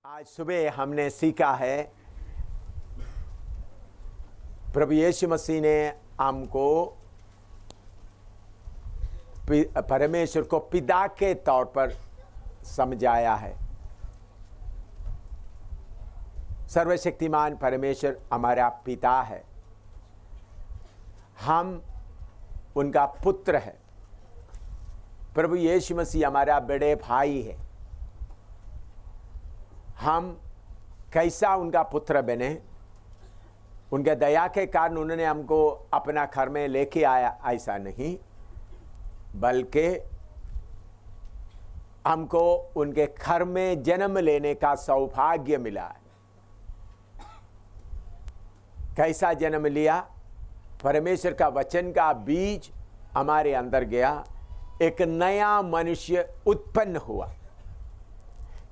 आज सुबह हमने सीखा है प्रभु यीशु मसीह ने हमको परमेश्वर को पिता के तौर पर समझाया है। सर्वशक्तिमान परमेश्वर हमारा पिता है, हम उनका पुत्र है। प्रभु यीशु मसीह हमारा बड़े भाई है। हम कैसा उनका पुत्र बने, उनके दया के कारण उन्होंने हमको अपना घर में लेके आया, ऐसा नहीं, बल्कि हमको उनके घर में जन्म लेने का सौभाग्य मिला है। कैसा जन्म लिया? परमेश्वर का वचन का बीज हमारे अंदर गया, एक नया मनुष्य उत्पन्न हुआ।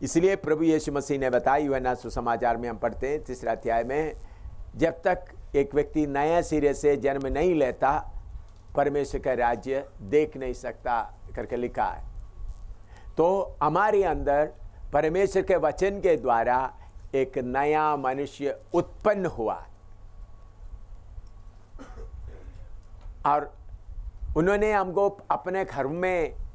इसलिए प्रभु यीशु मसीह ने बताया, यूहन्ना सुसमाचार में हम पढ़ते हैं 3 अध्याय में, जब तक एक व्यक्ति नया सिरे से जन्म नहीं लेता परमेश्वर का राज्य देख नहीं सकता करके लिखा है। तो हमारे अंदर परमेश्वर के वचन के द्वारा एक नया मनुष्य उत्पन्न हुआ और उन्होंने हमको अपने घर में,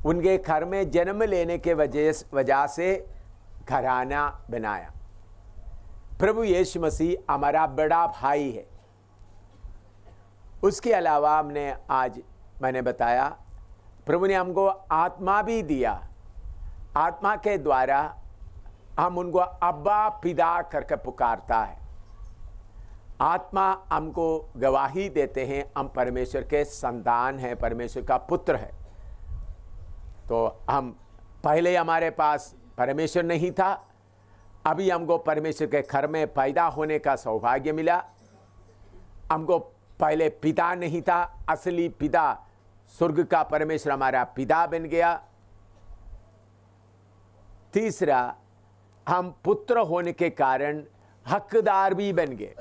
उनके घर में जन्म लेने के वजह से घराना बनाया। प्रभु यीशु मसीह हमारा बड़ा भाई है। उसके अलावा मैंने बताया, प्रभु ने हमको आत्मा भी दिया। आत्मा के द्वारा हम उनको अब्बा पिता करके पुकारता है। आत्मा हमको गवाही देते हैं, हम परमेश्वर के संतान हैं, परमेश्वर का पुत्र है। तो हम पहले हमारे पास परमेश्वर नहीं था, अभी हमको परमेश्वर के घर में पैदा होने का सौभाग्य मिला। हमको पहले पिता नहीं था, असली पिता स्वर्ग का परमेश्वर हमारा पिता बन गया। तीसरा, हम पुत्र होने के कारण हकदार भी बन गए।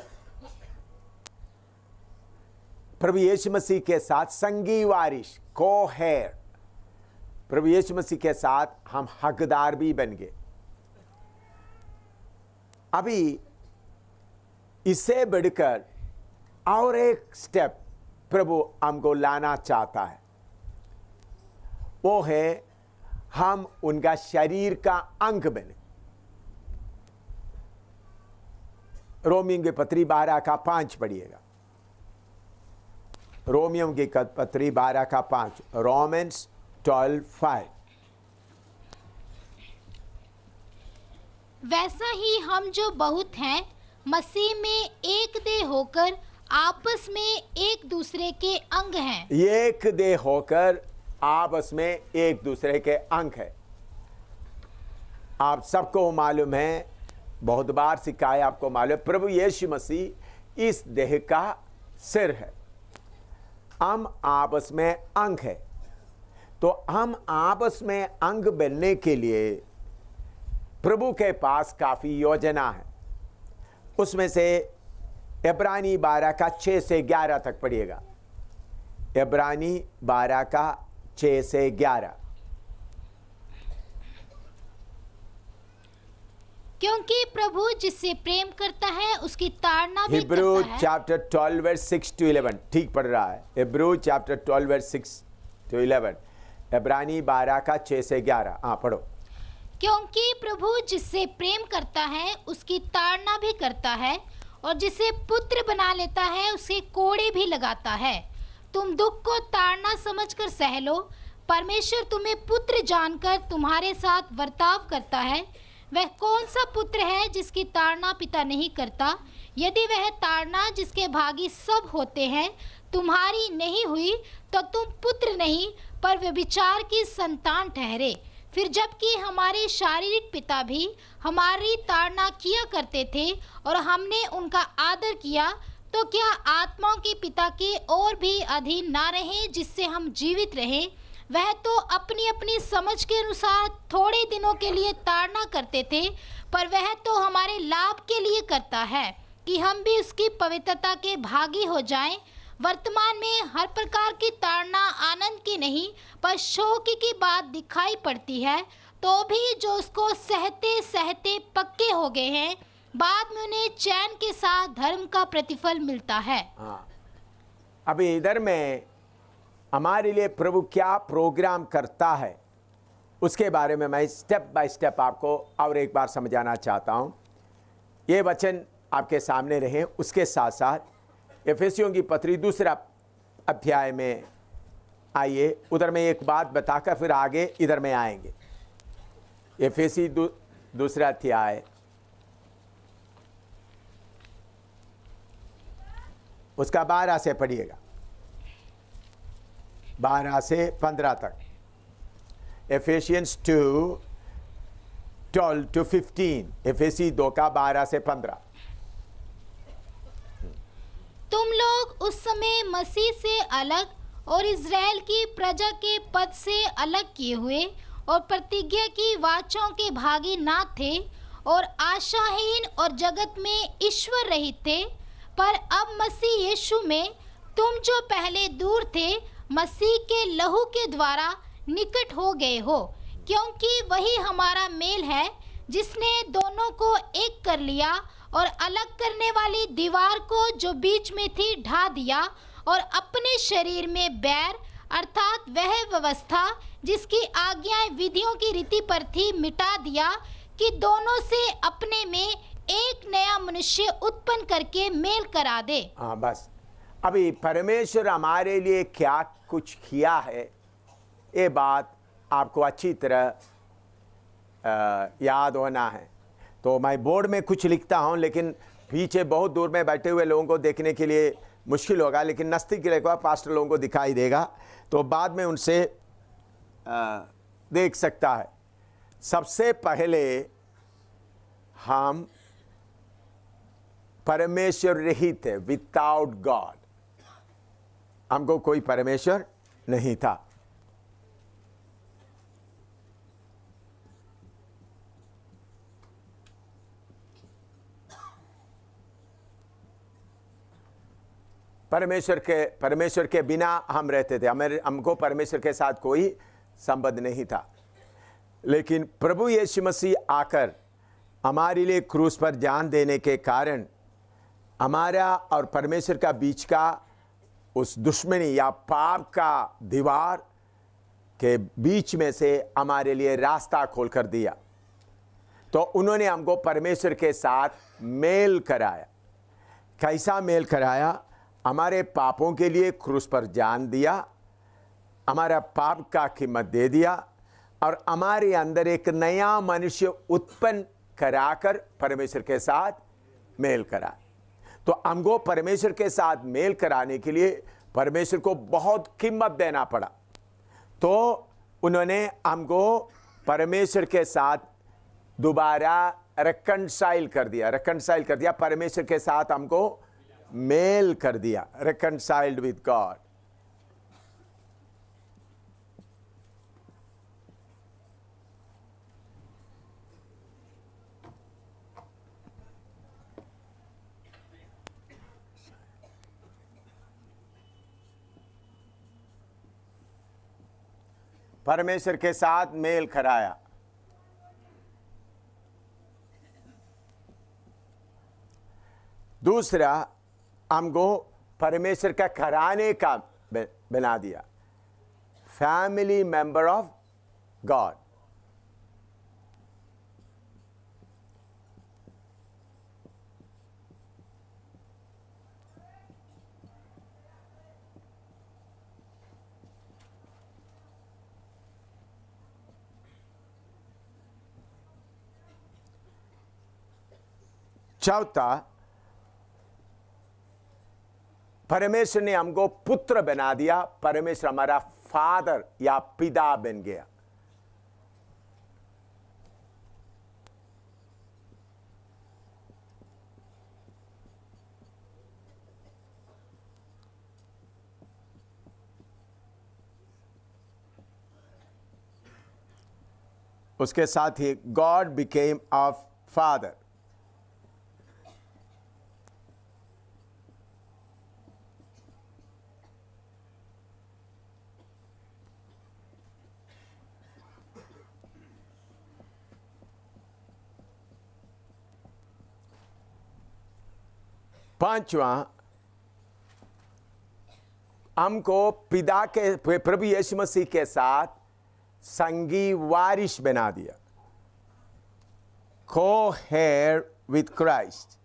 प्रभु यीशु मसीह के साथ संगी वारिश, को-हेयर, प्रभु यीशु मसीह के साथ हम हकदार भी बन गए। अभी इससे बढ़कर और एक स्टेप प्रभु हमको लाना चाहता है, वो है हम उनका शरीर का अंग बने। रोमियों की पत्री 12:5 पढ़िएगा। रोमियों की पत्री 12:5, रोमन्स 12:5। वैसा ही हम जो बहुत हैं, मसीह में एक देह होकर आपस में एक दूसरे के अंग हैं। एक देह होकर आपस में एक दूसरे के अंग है। आप सबको मालूम है, बहुत बार सिखाया, आपको मालूम है, प्रभु यीशु मसीह इस देह का सिर है। हम आपस में अंग है। तो हम आपस में अंग बनने के लिए प्रभु के पास काफी योजना है। उसमें से इब्रानी 12:6 से 11 तक पढ़िएगा। इब्रानी 12:6 से 11। क्योंकि प्रभु जिससे प्रेम करता है उसकी ताड़ना भी हिब्रू करता है। चैप्टर 12 वर्स 6 to 11, ठीक पढ़ रहा है। हिब्रू चैप्टर 12 वर्स 6 to 11, इब्रानी 12:6 से 11। हाँ, पढ़ो। क्योंकि प्रभु जिससे प्रेम करता है उसकी ताड़ना भी करता है, और जिसे पुत्र बना लेता है उसे कोड़े भी लगाता है। तुम दुख को ताड़ना समझकर सह लो। परमेश्वर तुम्हें पुत्र जानकर तुम्हारे साथ वर्ताव करता है। वह कौन सा पुत्र है जिसकी ताड़ना पिता नहीं करता? यदि वह ताड़ना जिसके भागी सब होते हैं तुम्हारी नहीं हुई, तो तुम पुत्र नहीं पर व्यभिचार की संतान ठहरे। फिर जबकि हमारे शारीरिक पिता भी हमारी ताड़ना किया करते थे और हमने उनका आदर किया, तो क्या आत्माओं के पिता के और भी अधीन ना रहें जिससे हम जीवित रहें? वह तो अपनी अपनी समझ के अनुसार थोड़े दिनों के लिए ताड़ना करते थे, पर वह तो हमारे लाभ के लिए करता है कि हम भी उसकी पवित्रता के भागी हो जाएं। वर्तमान में हर प्रकार की ताड़ना आनंद की नहीं पर शोक की बात दिखाई पड़ती है, तो भी जो उसको सहते सहते पक्के हो गए हैं, बाद में उन्हें चैन के साथ धर्म का प्रतिफल मिलता है। हाँ, अभी इधर में हमारे लिए प्रभु क्या प्रोग्राम करता है उसके बारे में मैं स्टेप बाय स्टेप आपको और एक बार समझाना चाहता हूँ। ये वचन आपके सामने रहे, उसके साथ साथ एफेसियों की पत्री 2 अध्याय में आइए, उधर में एक बात बताकर फिर आगे इधर में आएंगे। एफेसी 2 अध्याय उसका 12 से पढ़िएगा, 12 से 15 तक। एफेसियंस 2 12 to 15, एफेसी 2 का 12 से 15। तुम लोग उस समय मसीह से अलग और इज़राइल की प्रजा के पद से अलग किए हुए और प्रतिज्ञा की वाचाओं के भागी ना थे और आशाहीन और जगत में ईश्वर रहित थे, पर अब मसीह यीशु में तुम जो पहले दूर थे, मसीह के लहू के द्वारा निकट हो गए हो, क्योंकि वही हमारा मेल है जिसने दोनों को एक कर लिया और अलग करने वाली दीवार को जो बीच में थी ढा दिया और अपने शरीर में बैर अर्थात वह व्यवस्था जिसकी आज्ञाएं विधियों की रीति पर थी मिटा दिया, कि दोनों से अपने में एक नया मनुष्य उत्पन्न करके मेल करा दे। हाँ, बस अभी परमेश्वर हमारे लिए क्या कुछ किया है ये बात आपको अच्छी तरह याद होना है। तो मैं बोर्ड में कुछ लिखता हूँ, लेकिन पीछे बहुत दूर में बैठे हुए लोगों को देखने के लिए मुश्किल होगा, लेकिन नज़दीक के लिए पास्टर लोगों को दिखाई देगा, तो बाद में उनसे देख सकता है। सबसे पहले हम परमेश्वर रहित थे, विदाउट गॉड, हमको कोई परमेश्वर नहीं था। परमेश्वर के बिना हम रहते थे, हमको परमेश्वर के साथ कोई संबंध नहीं था। लेकिन प्रभु यीशु मसीह आकर हमारे लिए क्रूस पर जान देने के कारण हमारा और परमेश्वर का बीच का उस दुश्मनी या पाप का दीवार के बीच में से हमारे लिए रास्ता खोल कर दिया। तो उन्होंने हमको परमेश्वर के साथ मेल कराया। कैसा मेल कराया? हमारे पापों के लिए क्रूस पर जान दिया, हमारा पाप का कीमत दे दिया और हमारे अंदर एक नया मनुष्य उत्पन्न कराकर परमेश्वर के साथ मेल करा। तो हमको परमेश्वर के साथ मेल कराने के लिए परमेश्वर को बहुत कीमत देना पड़ा। तो उन्होंने हमको परमेश्वर के साथ दोबारा रिकंसाइल कर दिया, परमेश्वर के साथ हमको मेल कर दिया, रिकंसाइल्ड विद गॉड। परमेश्वर के साथ मेल कराया। दूसरा, हमको परमेश्वर का घराने का बना दिया, फैमिली मेंबर ऑफ गॉड। चौथा, परमेश्वर ने हमको पुत्र बना दिया। परमेश्वर हमारा फादर या पिता बन गया। उसके साथ ही गॉड बिकेम आवर फादर। पांचवा, हमको पिता के प्रभु यीशु मसीह के साथ संगी वारिश बना दिया, co-heir with Christ।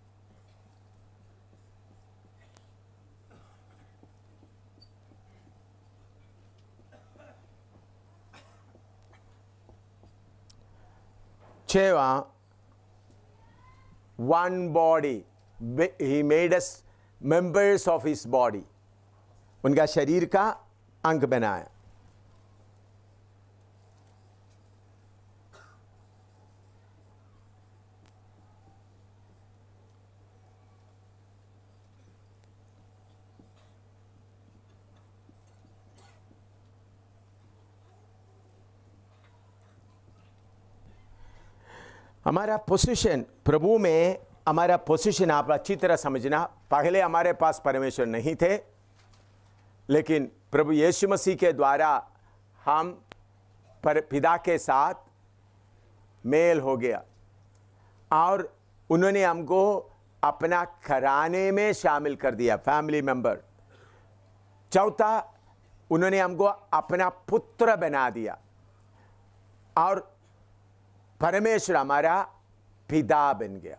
Chhava, one body, he made us members of his body, उनका शरीर का अंग बनाया। हमारा पोजीशन प्रभु में, हमारा पोजीशन आप अच्छी तरह समझना। पहले हमारे पास परमेश्वर नहीं थे, लेकिन प्रभु यीशु मसीह के द्वारा हम पिता के साथ मेल हो गया और उन्होंने हमको अपना घराने में शामिल कर दिया, फैमिली मेंबर। चौथा, उन्होंने हमको अपना पुत्र बना दिया और परमेश्वर हमारा पिता बन गया।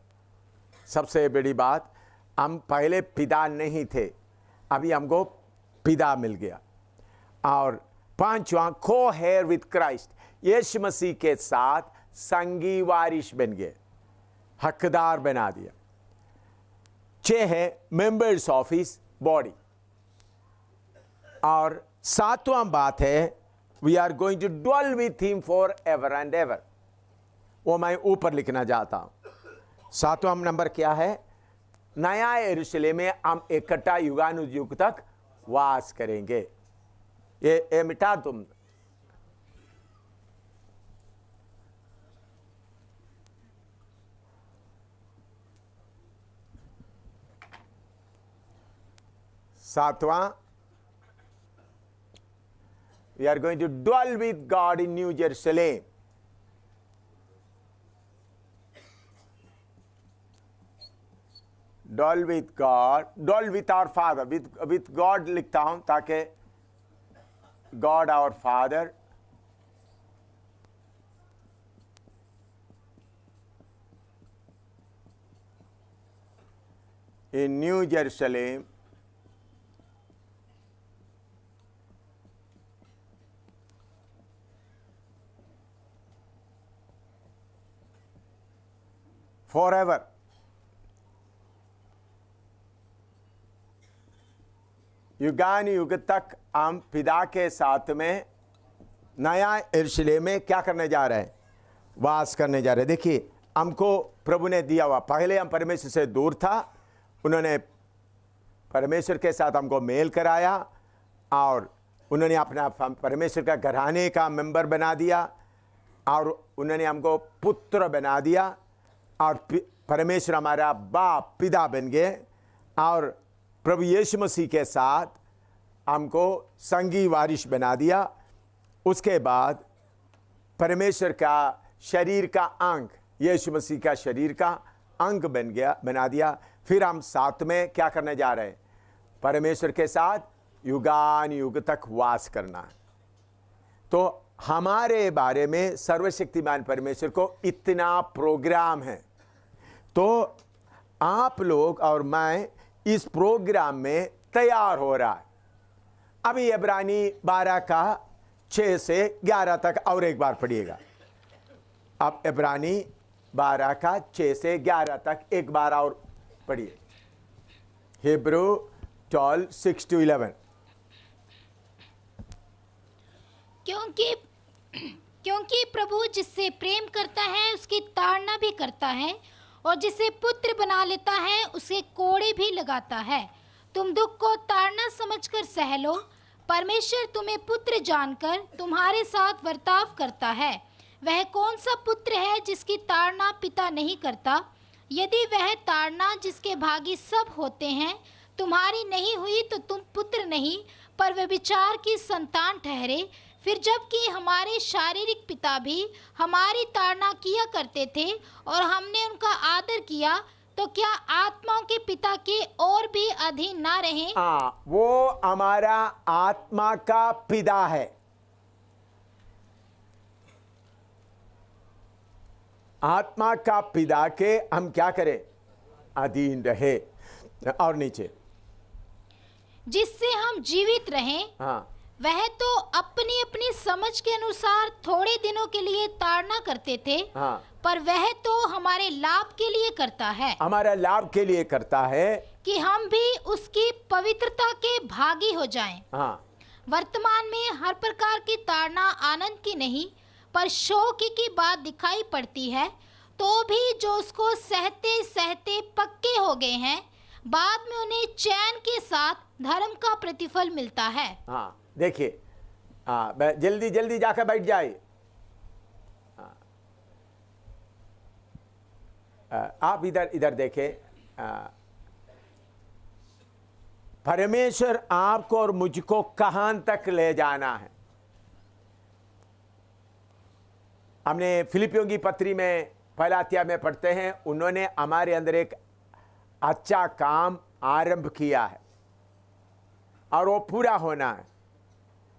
सबसे बड़ी बात, हम पहले पिता नहीं थे, अभी हमको पिता मिल गया। और पांचवा, co-heir with Christ, यीशु मसीह के साथ संगी वारिश बन गए, हकदार बना दिया। 6 है members of his body। और 7वां बात है we are going to dwell with him forever and ever। वो मैं ऊपर लिखना चाहता हूं। 7वां नंबर क्या है? नया यरूशलेम में हम इकट्ठा युगानुयुग तक वास करेंगे। ये मिटा तुम। सातवां, we are going to dwell with God in New Jerusalem। dwell with God, dwell with our Father, with God लिखता हूं ताकि God our Father, in New Jerusalem, forever। युगान युग तक हम पिता के साथ में नया यरूशलेम में क्या करने जा रहे हैं? वास करने जा रहे हैं। देखिए, हमको प्रभु ने दिया हुआ, पहले हम परमेश्वर से दूर था, उन्होंने परमेश्वर के साथ हमको मेल कराया और उन्होंने अपना परमेश्वर का घराने का मेंबर बना दिया और उन्होंने हमको पुत्र बना दिया और परमेश्वर हमारा बाप, पिता बन गए और प्रभु यीशु मसीह के साथ हमको संगी वारिश बना दिया। उसके बाद परमेश्वर का शरीर का अंग, यीशु मसीह का शरीर का अंग बना दिया। फिर हम साथ में क्या करने जा रहे हैं? परमेश्वर के साथ युगान युग तक वास करना। तो हमारे बारे में सर्वशक्तिमान परमेश्वर को इतना प्रोग्राम है, तो आप लोग और मैं इस प्रोग्राम में तैयार हो रहा है। अभी इब्रानी 12 का 6 से 11 तक और एक बार पढ़िएगा। अब इब्रानी 12 का 6 से 11 तक एक बार और पढ़िए। Hebrew 12, 6 to 11। क्योंकि प्रभु जिससे प्रेम करता है उसकी ताड़ना भी करता है, और जिसे पुत्र बना लेता है उसे कोड़े भी लगाता है। तुम दुख को ताड़ना समझकर सह लो, परमेश्वर तुम्हें पुत्र जानकर तुम्हारे साथ वर्ताव करता है। वह कौन सा पुत्र है जिसकी ताड़ना पिता नहीं करता? यदि वह ताड़ना जिसके भागी सब होते हैं तुम्हारी नहीं हुई तो तुम पुत्र नहीं पर व्यभिचार की संतान ठहरे। फिर जबकि हमारे शारीरिक पिता भी हमारी ताड़ना किया करते थे और हमने उनका आदर किया, तो क्या आत्माओं के पिता के और भी अधीन ना रहें? हाँ, वो हमारा आत्मा का पिता है। आत्मा का पिता के हम क्या करें? अधीन रहे। और नीचे, जिससे हम जीवित रहें। हाँ, वह तो अपनी अपनी समझ के अनुसार थोड़े दिनों के लिए ताड़ना करते थे, हाँ, पर वह तो हमारे लाभ के लिए करता है, हमारा लाभ के लिए करता है कि हम भी उसकी पवित्रता के भागी हो जाएं। हाँ, वर्तमान में हर प्रकार की ताड़ना आनंद की नहीं, पर शोक की बात दिखाई पड़ती है, तो भी जो उसको सहते सहते पक्के हो गए हैं, बाद में उन्हें चैन के साथ धर्म का प्रतिफल मिलता है। हाँ। देखिए, हाँ, जल्दी जल्दी जाकर बैठ जाए। आप इधर इधर देखें। परमेश्वर आपको और मुझको कहां तक ले जाना है? हमने फिलिपियों की पत्री में पहला अध्याय में पढ़ते हैं, उन्होंने हमारे अंदर एक अच्छा काम आरंभ किया है और वो पूरा होना है।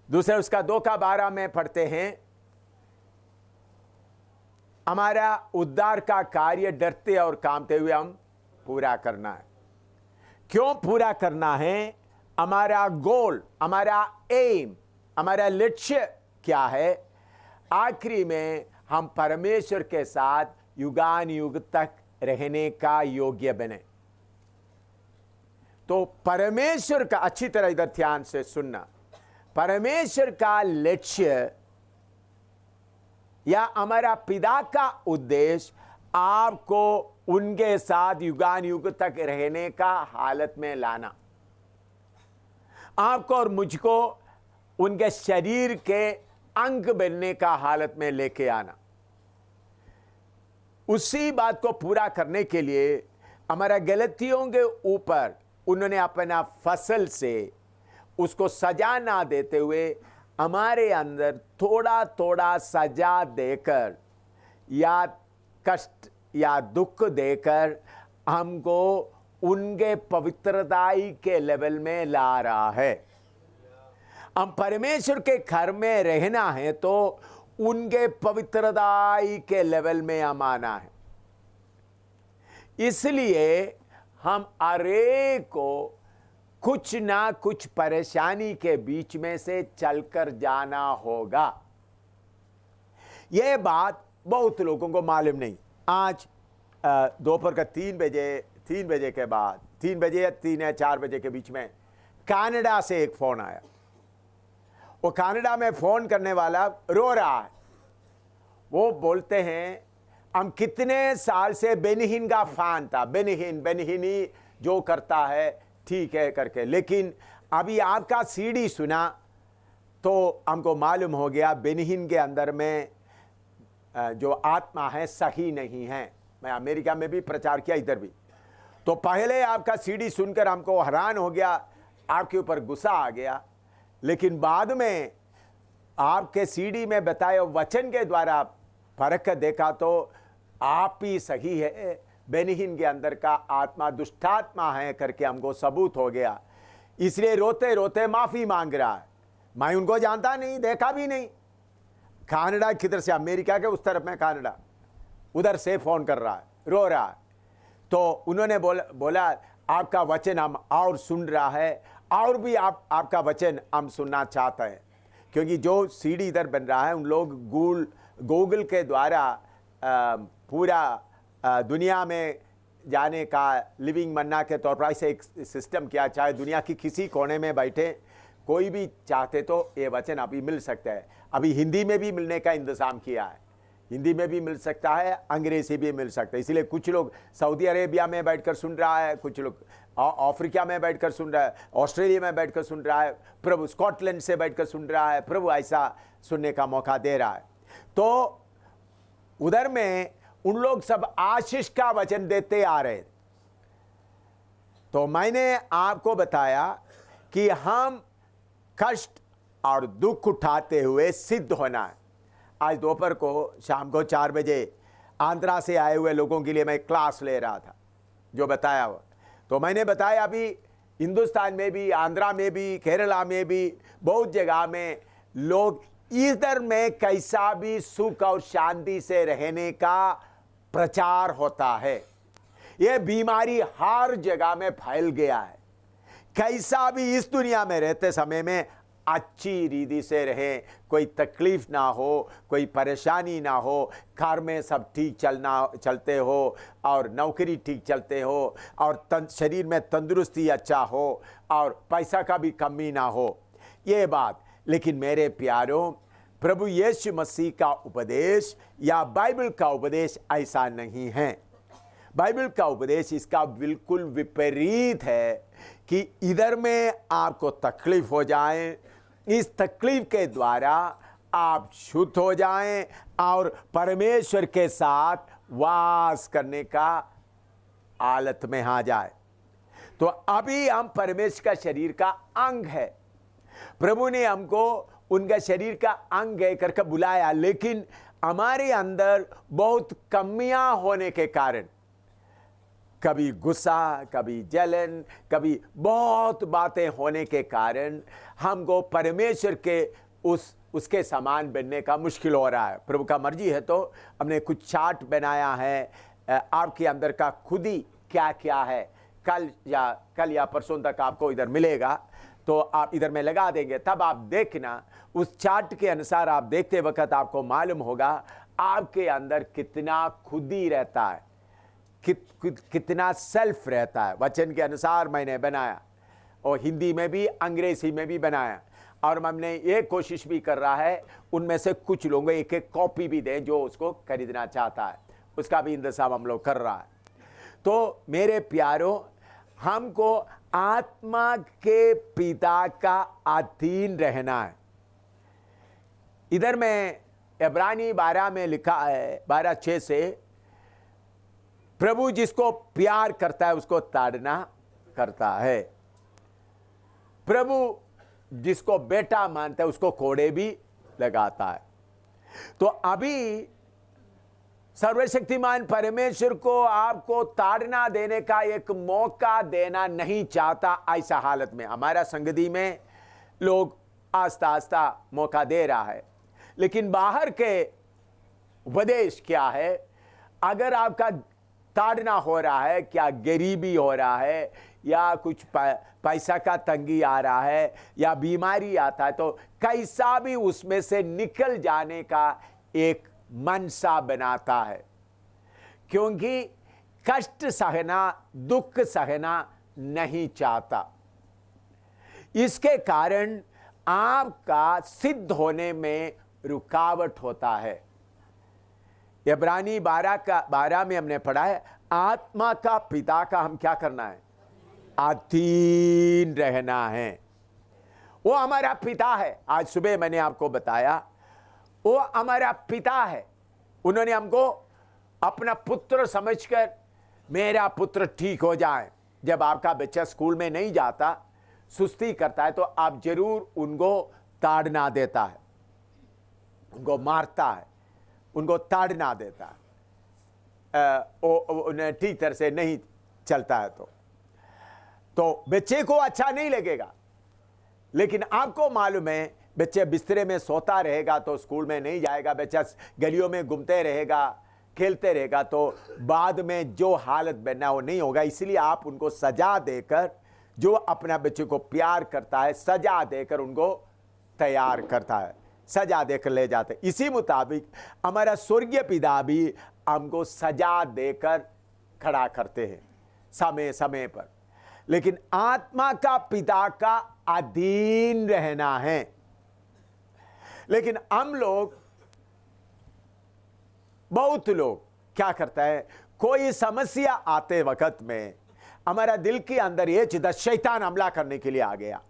दूसरा उसका 2:12 में पढ़ते हैं, हमारा उद्धार का कार्य डरते और कांपते हुए हम पूरा करना है। क्यों पूरा करना है? हमारा गोल, हमारा एम, हमारा लक्ष्य क्या है? आखिरी में हम परमेश्वर के साथ युगान युग तक रहने का योग्य बने। तो परमेश्वर का, अच्छी तरह इधर ध्यान से सुनना, परमेश्वर का लक्ष्य या हमारा पिता का उद्देश्य आपको उनके साथ युगान युग तक रहने का हालत में लाना, आपको और मुझको उनके शरीर के अंग बनने का हालत में लेके आना। उसी बात को पूरा करने के लिए हमारा गलतियों के ऊपर उन्होंने अपना फसल से उसको सजा ना देते हुए हमारे अंदर थोड़ा थोड़ा सजा देकर या कष्ट या दुख देकर हमको उनके पवित्रताई के लेवल में ला रहा है। हम परमेश्वर के घर में रहना है तो उनके पवित्रताई के लेवल में हम आना है। इसलिए हम अरे को कुछ ना कुछ परेशानी के बीच में से चलकर जाना होगा। यह बात बहुत लोगों को मालूम नहीं। आज दोपहर का 3 बजे के बाद, 3 बजे या 3 या 4 बजे के बीच में कनाडा से एक फोन आया। वो कनाडा में फोन करने वाला रो रहा है। वो बोलते हैं, हम कितने साल से बेनिहिन का फैन था, बेनिहिनी जो करता है ठीक है करके, लेकिन अभी आपका सीडी सुना तो हमको मालूम हो गया बेनिहिन के अंदर में जो आत्मा है सही नहीं है। मैं अमेरिका में भी प्रचार किया, इधर भी। तो पहले आपका सीडी सुनकर हमको हैरान हो गया, आपके ऊपर गुस्सा आ गया, लेकिन बाद में आपके सीडी में बताए वचन के द्वारा परख देखा तो आप ही सही है, बेनिहिन के अंदर का आत्मा दुष्टात्मा है करके हमको सबूत हो गया। इसलिए रोते रोते माफी मांग रहा है। मैं उनको जानता नहीं, देखा भी नहीं। कनाडा किधर से, अमेरिका के उस तरफ में कनाडा, उधर से फोन कर रहा है, रो रहा है। तो उन्होंने बोला आपका वचन हम और सुन रहा है, और भी आपका वचन हम सुनना चाहते हैं, क्योंकि जो सीडी इधर बन रहा है उन लोग गूगल के द्वारा पूरा दुनिया में जाने का लिविंग मन्ना के तौर पर ऐसे एक सिस्टम किया, चाहे दुनिया की किसी कोने में बैठे कोई भी चाहते तो ये वचन अभी मिल सकता है। अभी हिंदी में भी मिलने का इंतज़ाम किया है, हिंदी में भी मिल सकता है, अंग्रेजी भी मिल सकता है। इसलिए कुछ लोग सऊदी अरेबिया में बैठकर सुन रहा है, कुछ लोग अफ्रीका में बैठकर सुन रहा है, ऑस्ट्रेलिया में बैठकर सुन रहा है, प्रभु स्कॉटलैंड से बैठकर सुन रहा है। प्रभु ऐसा सुनने का मौका दे रहा है। तो उधर में उन लोग सब आशीष का वचन देते आ रहे। तो मैंने आपको बताया कि हम कष्ट और दुख उठाते हुए सिद्ध होना है। आज दोपहर को शाम को 4 बजे आंध्रा से आए हुए लोगों के लिए मैं क्लास ले रहा था। जो बताया वो। तो मैंने बताया अभी हिंदुस्तान में भी, आंध्रा में भी, केरला में भी, बहुत जगह में लोग इधर में कैसा भी सुख और शांति से रहने का प्रचार होता है। यह बीमारी हर जगह में फैल गया है। कैसा भी इस दुनिया में रहते समय में अच्छी रीति से रहे, कोई तकलीफ ना हो, कोई परेशानी ना हो, घर में सब ठीक चलते हो और नौकरी ठीक चलते हो और शरीर में तंदुरुस्ती अच्छा हो और पैसा का भी कमी ना हो, ये बात। लेकिन मेरे प्यारों, प्रभु यीशु मसीह का उपदेश या बाइबल का उपदेश ऐसा नहीं है। बाइबल का उपदेश इसका बिल्कुल विपरीत है कि इधर में आपको तकलीफ हो जाए, इस तकलीफ के द्वारा आप शुद्ध हो जाएं और परमेश्वर के साथ वास करने का हालत में आ जाए। तो अभी हम परमेश्वर का शरीर का अंग है। प्रभु ने हमको उनका शरीर का अंग है करके बुलाया, लेकिन हमारे अंदर बहुत कमियां होने के कारण, कभी गुस्सा, कभी जलन, कभी बहुत बातें होने के कारण हमको परमेश्वर के उसके समान बनने का मुश्किल हो रहा है। प्रभु का मर्जी है तो हमने कुछ चार्ट बनाया है आपके अंदर का खुद ही क्या क्या है। कल या परसों तक आपको इधर मिलेगा, तो आप इधर में लगा देंगे, तब आप देखना उस चार्ट के अनुसार आप देखते वक्त आपको मालूम होगा आपके अंदर कितना खुदी रहता है, कितना सेल्फ रहता है। वचन के अनुसार मैंने बनाया और हिंदी में भी अंग्रेजी में भी बनाया, और हमने ये कोशिश भी कर रहा है उनमें से कुछ लोगों को एक एक कॉपी भी दें जो उसको खरीदना चाहता है, उसका भी इंतजाम हम लोग कर रहा है। तो मेरे प्यारों, हमको आत्मा के पिता का अधीन रहना है। इधर में इब्रानी 12 में लिखा है, 12:6 से, प्रभु जिसको प्यार करता है उसको ताड़ना करता है, प्रभु जिसको बेटा मानता है उसको कोड़े भी लगाता है। तो अभी सर्वशक्तिमान परमेश्वर को आपको ताड़ना देने का एक मौका देना नहीं चाहता। ऐसा हालत में हमारा संगति में लोग आस्ता आस्ता मौका दे रहा है, लेकिन बाहर के उपदेश क्या है? अगर आपका ताड़ना हो रहा है, क्या गरीबी हो रहा है या कुछ पैसा का तंगी आ रहा है या बीमारी आता है, तो कैसा भी उसमें से निकल जाने का एक मनसा बनाता है, क्योंकि कष्ट सहना, दुख सहना नहीं चाहता। इसके कारण आपका सिद्ध होने में रुकावट होता है। इब्रानी 12 में हमने पढ़ा है, आत्मा का पिता का हम क्या करना है? अधीन रहना है। वो हमारा पिता है। आज सुबह मैंने आपको बताया, वो हमारा पिता है। उन्होंने हमको अपना पुत्र समझकर, मेरा पुत्र ठीक हो जाए। जब आपका बच्चा स्कूल में नहीं जाता, सुस्ती करता है, तो आप जरूर उनको ताड़ना देता है, उनको मारता है, उनको ताड़ना देता है, उन्हें ठीक तरह से नहीं चलता है तो बच्चे को अच्छा नहीं लगेगा। लेकिन आपको मालूम है, बच्चे बिस्तरे में सोता रहेगा तो स्कूल में नहीं जाएगा, बच्चा गलियों में घूमते रहेगा, खेलते रहेगा, तो बाद में जो हालत बनना वो नहीं होगा। इसलिए आप उनको सजा देकर, जो अपना बच्चे को प्यार करता है, सजा देकर उनको तैयार करता है, सजा देकर ले जाते। इसी मुताबिक हमारा स्वर्गीय पिता भी हमको सजा देकर खड़ा करते हैं समय समय पर। लेकिन आत्मा का पिता का अधीन रहना है। लेकिन हम लोग, बहुत लोग क्या करता है, कोई समस्या आते वक्त में हमारा दिल के अंदर ये चिंता, शैतान हमला करने के लिए आ गया।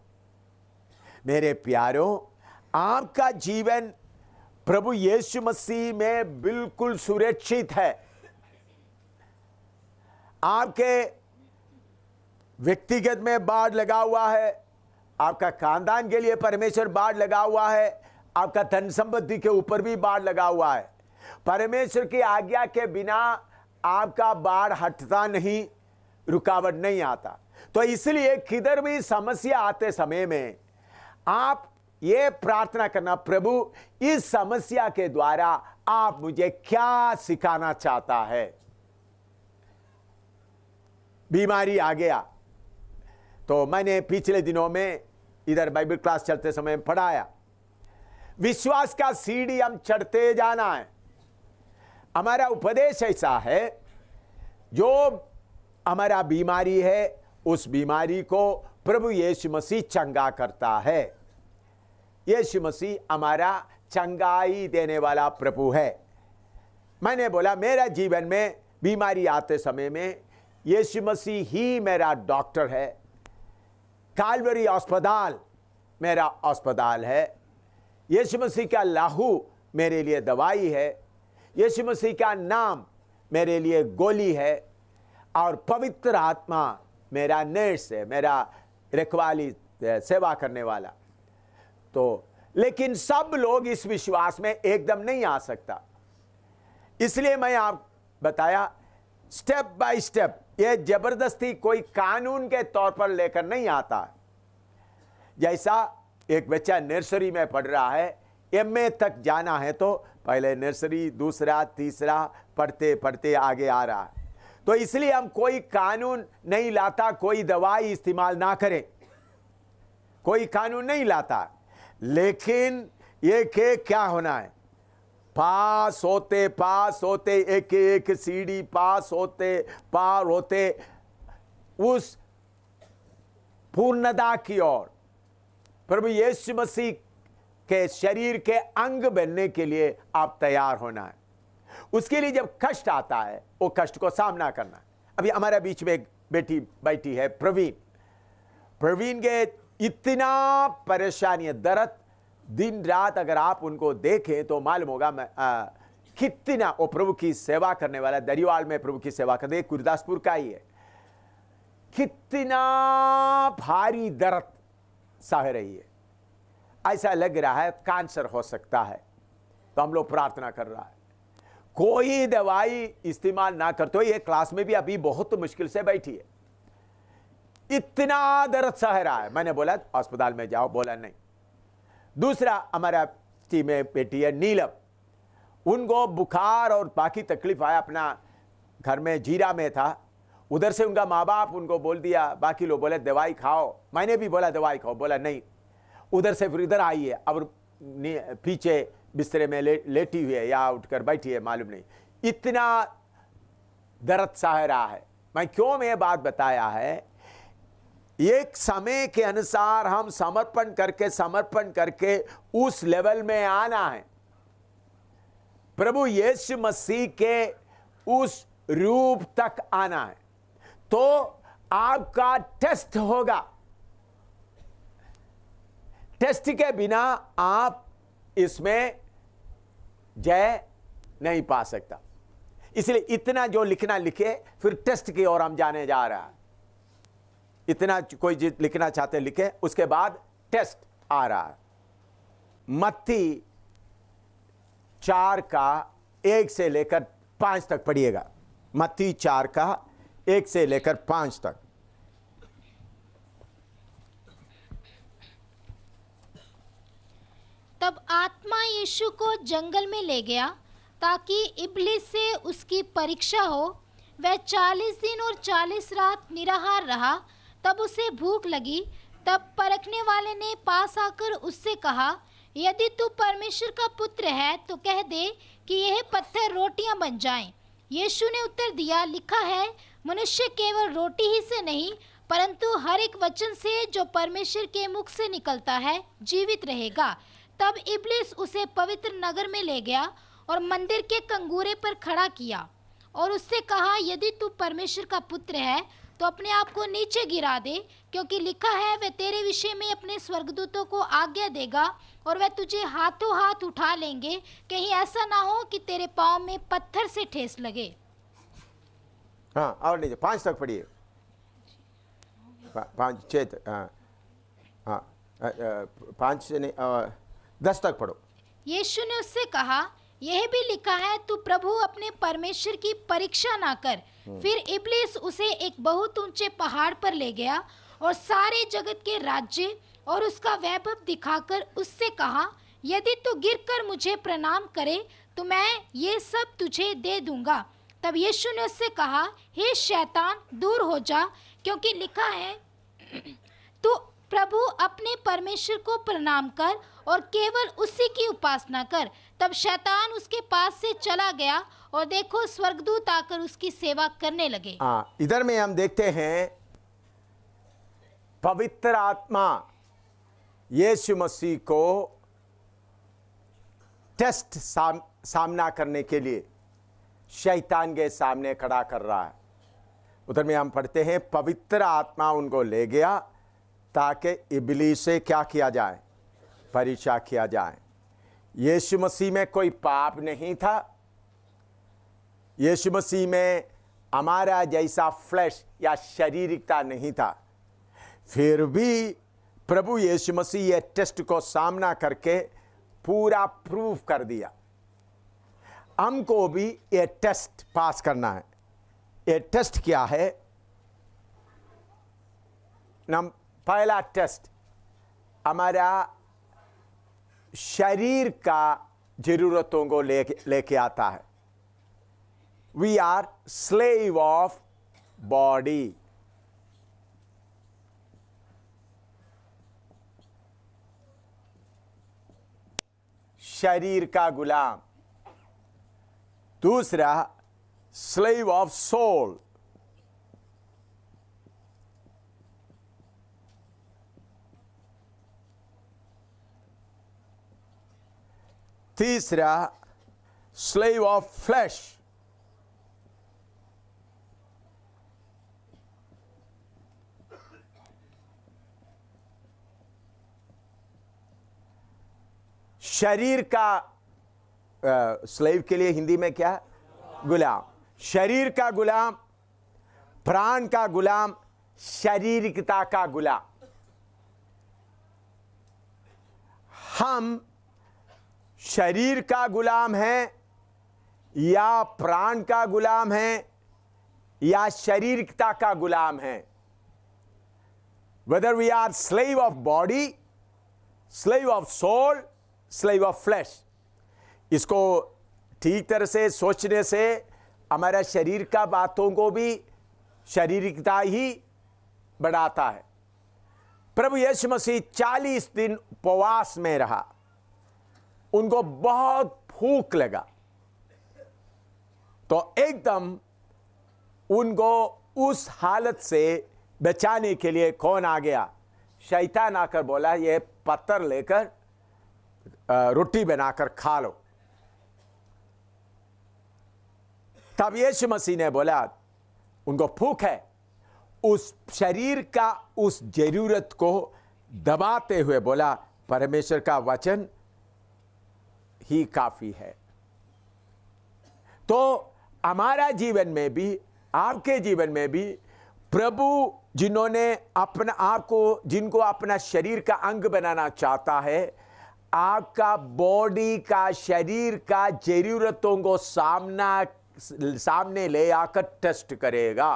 मेरे प्यारों, आपका जीवन प्रभु यीशु मसीह में बिल्कुल सुरक्षित है। आपके व्यक्तिगत में बाढ़ लगा हुआ है, आपका खानदान के लिए परमेश्वर बाढ़ लगा हुआ है, आपका धन संपत्ति के ऊपर भी बाढ़ लगा हुआ है। परमेश्वर की आज्ञा के बिना आपका बाढ़ हटता नहीं, रुकावट नहीं आता। तो इसलिए किधर भी समस्या आते समय में आप ये प्रार्थना करना, प्रभु इस समस्या के द्वारा आप मुझे क्या सिखाना चाहता है। बीमारी आ गया तो मैंने पिछले दिनों में इधर बाइबल क्लास चलते समय पढ़ाया, विश्वास का सीढ़ी हम चढ़ते जाना है। हमारा उपदेश ऐसा है, जो हमारा बीमारी है उस बीमारी को प्रभु यीशु मसीह चंगा करता है। यीशु मसीह हमारा चंगाई देने वाला प्रभु है। मैंने बोला मेरा जीवन में बीमारी आते समय में यीशु मसीह ही मेरा डॉक्टर है। काल्वरी अस्पताल मेरा अस्पताल है। यीशु मसीह का लहू मेरे लिए दवाई है। यीशु मसीह का नाम मेरे लिए गोली है। और पवित्र आत्मा मेरा नर्स है, मेरा रखवाली सेवा करने वाला। तो लेकिन सब लोग इस विश्वास में एकदम नहीं आ सकता, इसलिए मैं आप बताया स्टेप बाय स्टेप। ये जबरदस्ती कोई कानून के तौर पर लेकर नहीं आता। जैसा एक बच्चा नर्सरी में पढ़ रहा है, एमए तक जाना है तो पहले नर्सरी, दूसरा, तीसरा पढ़ते पढ़ते आगे आ रहा है। तो इसलिए हम कोई कानून नहीं लाता, कोई दवाई इस्तेमाल ना करें, कोई कानून नहीं लाता। लेकिन ये के क्या होना है, पास होते एक एक सीढ़ी पास होते पार होते उस पूर्णता की ओर, प्रभु यीशु मसीह के शरीर के अंग बनने के लिए आप तैयार होना है। उसके लिए जब कष्ट आता है वो कष्ट को सामना करना है। अभी हमारे बीच में एक बेटी बैठी है, प्रवीण के इतना परेशानी है, दर्द, दिन रात अगर आप उनको देखें तो मालूम होगा कितना वो प्रभु की सेवा करने वाला, दरियावाल में प्रभु की सेवा करते, गुरदासपुर का ही है। कितना भारी दर्द सह रही है, ऐसा लग रहा है कैंसर हो सकता है। तो हम लोग प्रार्थना कर रहा है, कोई दवाई इस्तेमाल ना करते हो। ये क्लास में भी अभी बहुत मुश्किल से बैठी है, इतना दर्द सह रहा है। मैंने बोला अस्पताल में जाओ, बोला नहीं। दूसरा हमारा टीम में बेटी है नीलम, उनको बुखार और बाकी तकलीफ आया, अपना घर में जीरा में था, उधर से उनका माँ बाप उनको बोल दिया, बाकी लोग बोले दवाई खाओ। मैंने भी बोला दवाई खाओ, बोला नहीं। उधर से फिर इधर आई है, अब पीछे बिस्तरे में लेटी हुई है या उठकर बैठी है, मालूम नहीं। इतना दर्द सह रहा है। मैं क्यों ये बात बताया है, एक समय के अनुसार हम समर्पण करके उस लेवल में आना है, प्रभु यीशु मसीह के उस रूप तक आना है। तो आपका टेस्ट होगा, टेस्ट के बिना आप इसमें जय नहीं पा सकता। इसलिए इतना जो लिखना लिखे, फिर टेस्ट की ओर हम जाने जा रहा है। इतना कोई चीज लिखना चाहते लिखे, उसके बाद टेस्ट आ रहा है। मत्ती 4 का 1 से लेकर 5 तक पढ़िएगा। मत्ती 4 का 1 से लेकर 5 तक। तब आत्मा यीशु को जंगल में ले गया ताकि इब्लिस से उसकी परीक्षा हो। वह 40 दिन और 40 रात निराहार रहा। तब उसे भूख लगी। तब परखने वाले ने पास आकर उससे कहा, यदि तू परमेश्वर का पुत्र है तो कह दे कि यह पत्थर रोटियां बन जाएं। यीशु ने उत्तर दिया, लिखा है, मनुष्य केवल रोटी ही से नहीं परंतु हर एक वचन से जो परमेश्वर के मुख से निकलता है जीवित रहेगा। तब इब्लिस उसे पवित्र नगर में ले गया और मंदिर के कंगूरे पर खड़ा किया और उससे कहा, यदि तू परमेश्वर का पुत्र है तो अपने आप को नीचे गिरा दे, क्योंकि लिखा है, वह तेरे विषय में अपने स्वर्गदूतों को आज्ञा देगा और वह तुझे हाथों हाथ उठा लेंगे, कहीं ऐसा ना हो कि तेरे पाँव में पत्थर से ठेस लगे। हाँ, और लीजिए 5 तक पढ़िए। 5 6 5 से नहीं 10 तक पढ़ो। यीशु ने उससे कहा, यह भी लिखा है, तू प्रभु अपने परमेश्वर की परीक्षा ना कर। फिर इब्लीस उसे एक बहुत ऊंचे पहाड़ पर ले गया और सारे जगत के राज्य और उसका वैभव दिखाकर उससे कहा, यदि तू गिरकर मुझे प्रणाम करे तो मैं ये सब तुझे दे दूंगा। तब यीशु ने उससे कहा, हे शैतान, दूर हो जा, क्योंकि लिखा है, तू प्रभु अपने परमेश्वर को प्रणाम कर और केवल उसी की उपासना कर। तब शैतान उसके पास से चला गया और देखो, स्वर्गदूत आकर उसकी सेवा करने लगे। इधर में हम देखते हैं पवित्र आत्मा यीशु मसीह को टेस्ट सामना करने के लिए शैतान के सामने खड़ा कर रहा है। उधर में हम पढ़ते हैं, पवित्र आत्मा उनको ले गया ताकि इब्लीस से क्या किया जाए, परीक्षा किया जाए। यीशु मसीह में कोई पाप नहीं था। यीशु मसीह में हमारा जैसा फ्लैश या शारीरिकता नहीं था। फिर भी प्रभु यीशु मसीह ये टेस्ट को सामना करके पूरा प्रूव कर दिया। हमको भी ये टेस्ट पास करना है। ये टेस्ट क्या है? पहला टेस्ट हमारा शरीर का जरूरतों को लेके आता है। We are slave of body. शरीर का गुलाम। दूसरा, स्लेव ऑफ सोल। तीसरा, स्लेव ऑफ फ्लैश। शरीर का स्लेव के लिए हिंदी में क्या? गुलाम। शरीर का गुलाम, प्राण का गुलाम, शारीरिकता का गुलाम। हम शरीर का गुलाम है या प्राण का गुलाम है या शारीरिकता का गुलाम है। Whether we are slave of body, slave of soul, slave of flesh. इसको ठीक तरह से सोचने से हमारा शरीर का बातों को भी शारीरिकता ही बढ़ाता है। प्रभु यीशु मसीह 40 दिन उपवास में रहा। उनको बहुत भूख लगा तो एकदम उनको उस हालत से बचाने के लिए कौन आ गया? शैतान आकर बोला, ये पत्थर लेकर रोटी बनाकर खा लो। तब यीशु मसीह ने बोला, उनको भूख है, उस शरीर का उस जरूरत को दबाते हुए बोला, परमेश्वर का वचन ही काफी है। तो हमारा जीवन में भी, आपके जीवन में भी प्रभु जिन्होंने अपना आपको, जिनको अपना शरीर का अंग बनाना चाहता है, आपका बॉडी का, शरीर का जरूरतों को सामने ले आकर टेस्ट करेगा।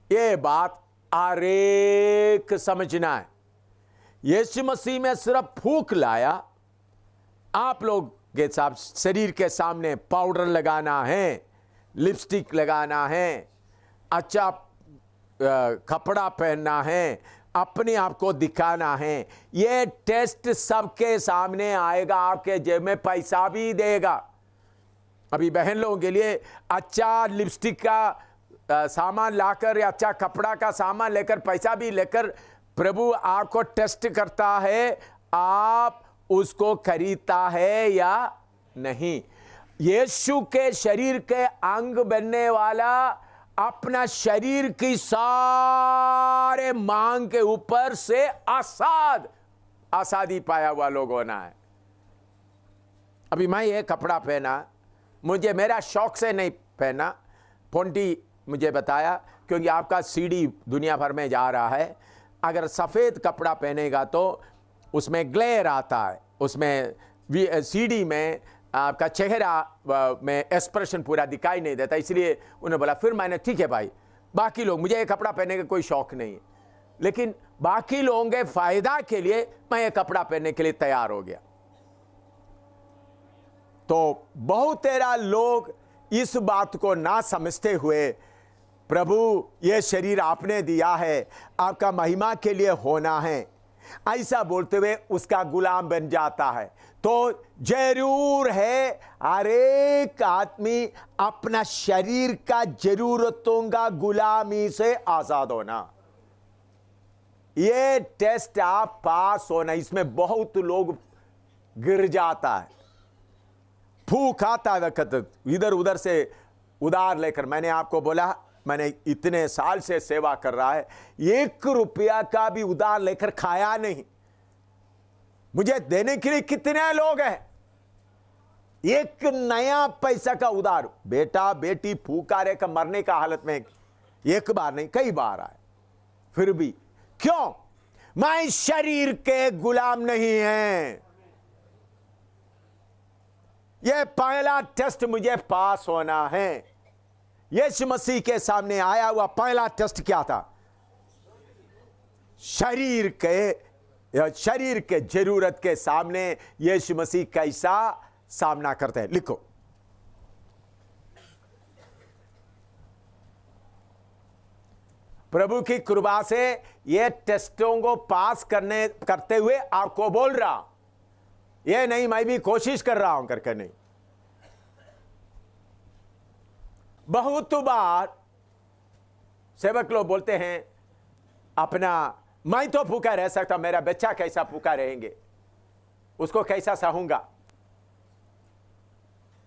ये बात आरेख समझना है। यीशु मसीह में सिर्फ भूख लाया। आप लोग के साथ शरीर के सामने पाउडर लगाना है, लिपस्टिक लगाना है, अच्छा कपड़ा पहनना है, अपने आप को दिखाना है। ये टेस्ट सबके सामने आएगा। आपके जेब में पैसा भी देगा। अभी बहन लोगों के लिए अच्छा लिपस्टिक का सामान लाकर या अच्छा कपड़ा का सामान लेकर, पैसा भी लेकर प्रभु आपको टेस्ट करता है, आप उसको खरीदता है या नहीं। यीशु के शरीर के अंग बनने वाला अपना शरीर की सारे मांग के ऊपर से आजादी पाया हुआ लोग होना है। अभी मैं ये कपड़ा पहना, मुझे मेरा शौक से नहीं पहना, पोंटी मुझे बताया, क्योंकि आपका सीडी दुनिया भर में जा रहा है। अगर सफ़ेद कपड़ा पहनेगा तो उसमें ग्लेयर आता है, उसमें सीडी में आपका चेहरा में एक्सप्रेशन पूरा दिखाई नहीं देता, इसलिए उन्होंने बोला। फिर मैंने ठीक है भाई, बाकी लोग, मुझे ये कपड़ा पहनने का कोई शौक नहीं है, लेकिन बाकी लोगों के फायदा के लिए मैं ये कपड़ा पहनने के लिए तैयार हो गया। तो बहुत तेरा लोग इस बात को ना समझते हुए, प्रभु ये शरीर आपने दिया है, आपका महिमा के लिए होना है, ऐसा बोलते हुए उसका गुलाम बन जाता है। तो जरूर है हर एक आदमी अपना शरीर का जरूरतों का गुलामी से आजाद होना। ये टेस्ट आप पास होना, इसमें बहुत लोग गिर जाता है। भूख आता है वक्त इधर उधर से उधार लेकर, मैंने आपको बोला मैंने इतने साल से सेवा कर रहा है, 1 रुपया का भी उधार लेकर खाया नहीं। मुझे देने के लिए कितने लोग हैं, एक नया पैसा का उधार, बेटा बेटी भूखा रहकर मरने का हालत में एक बार नहीं कई बार आए। फिर भी क्यों? मैं शरीर के गुलाम नहीं है। यह पहला टेस्ट मुझे पास होना है। यीशु मसीह के सामने आया हुआ पहला टेस्ट क्या था? शरीर के जरूरत के सामने यीशु मसीह कैसा सामना करते हैं। लिखो, प्रभु की कृपा से ये टेस्टों को पास करते हुए आपको बोल रहा, ये नहीं मैं भी कोशिश कर रहा हूं करके नहीं। बहुत बार सेवक लोग बोलते हैं अपना, मैं तो भूखा रह सकता, मेरा बच्चा कैसा भूखा रहेंगे, उसको कैसा सहूंगा।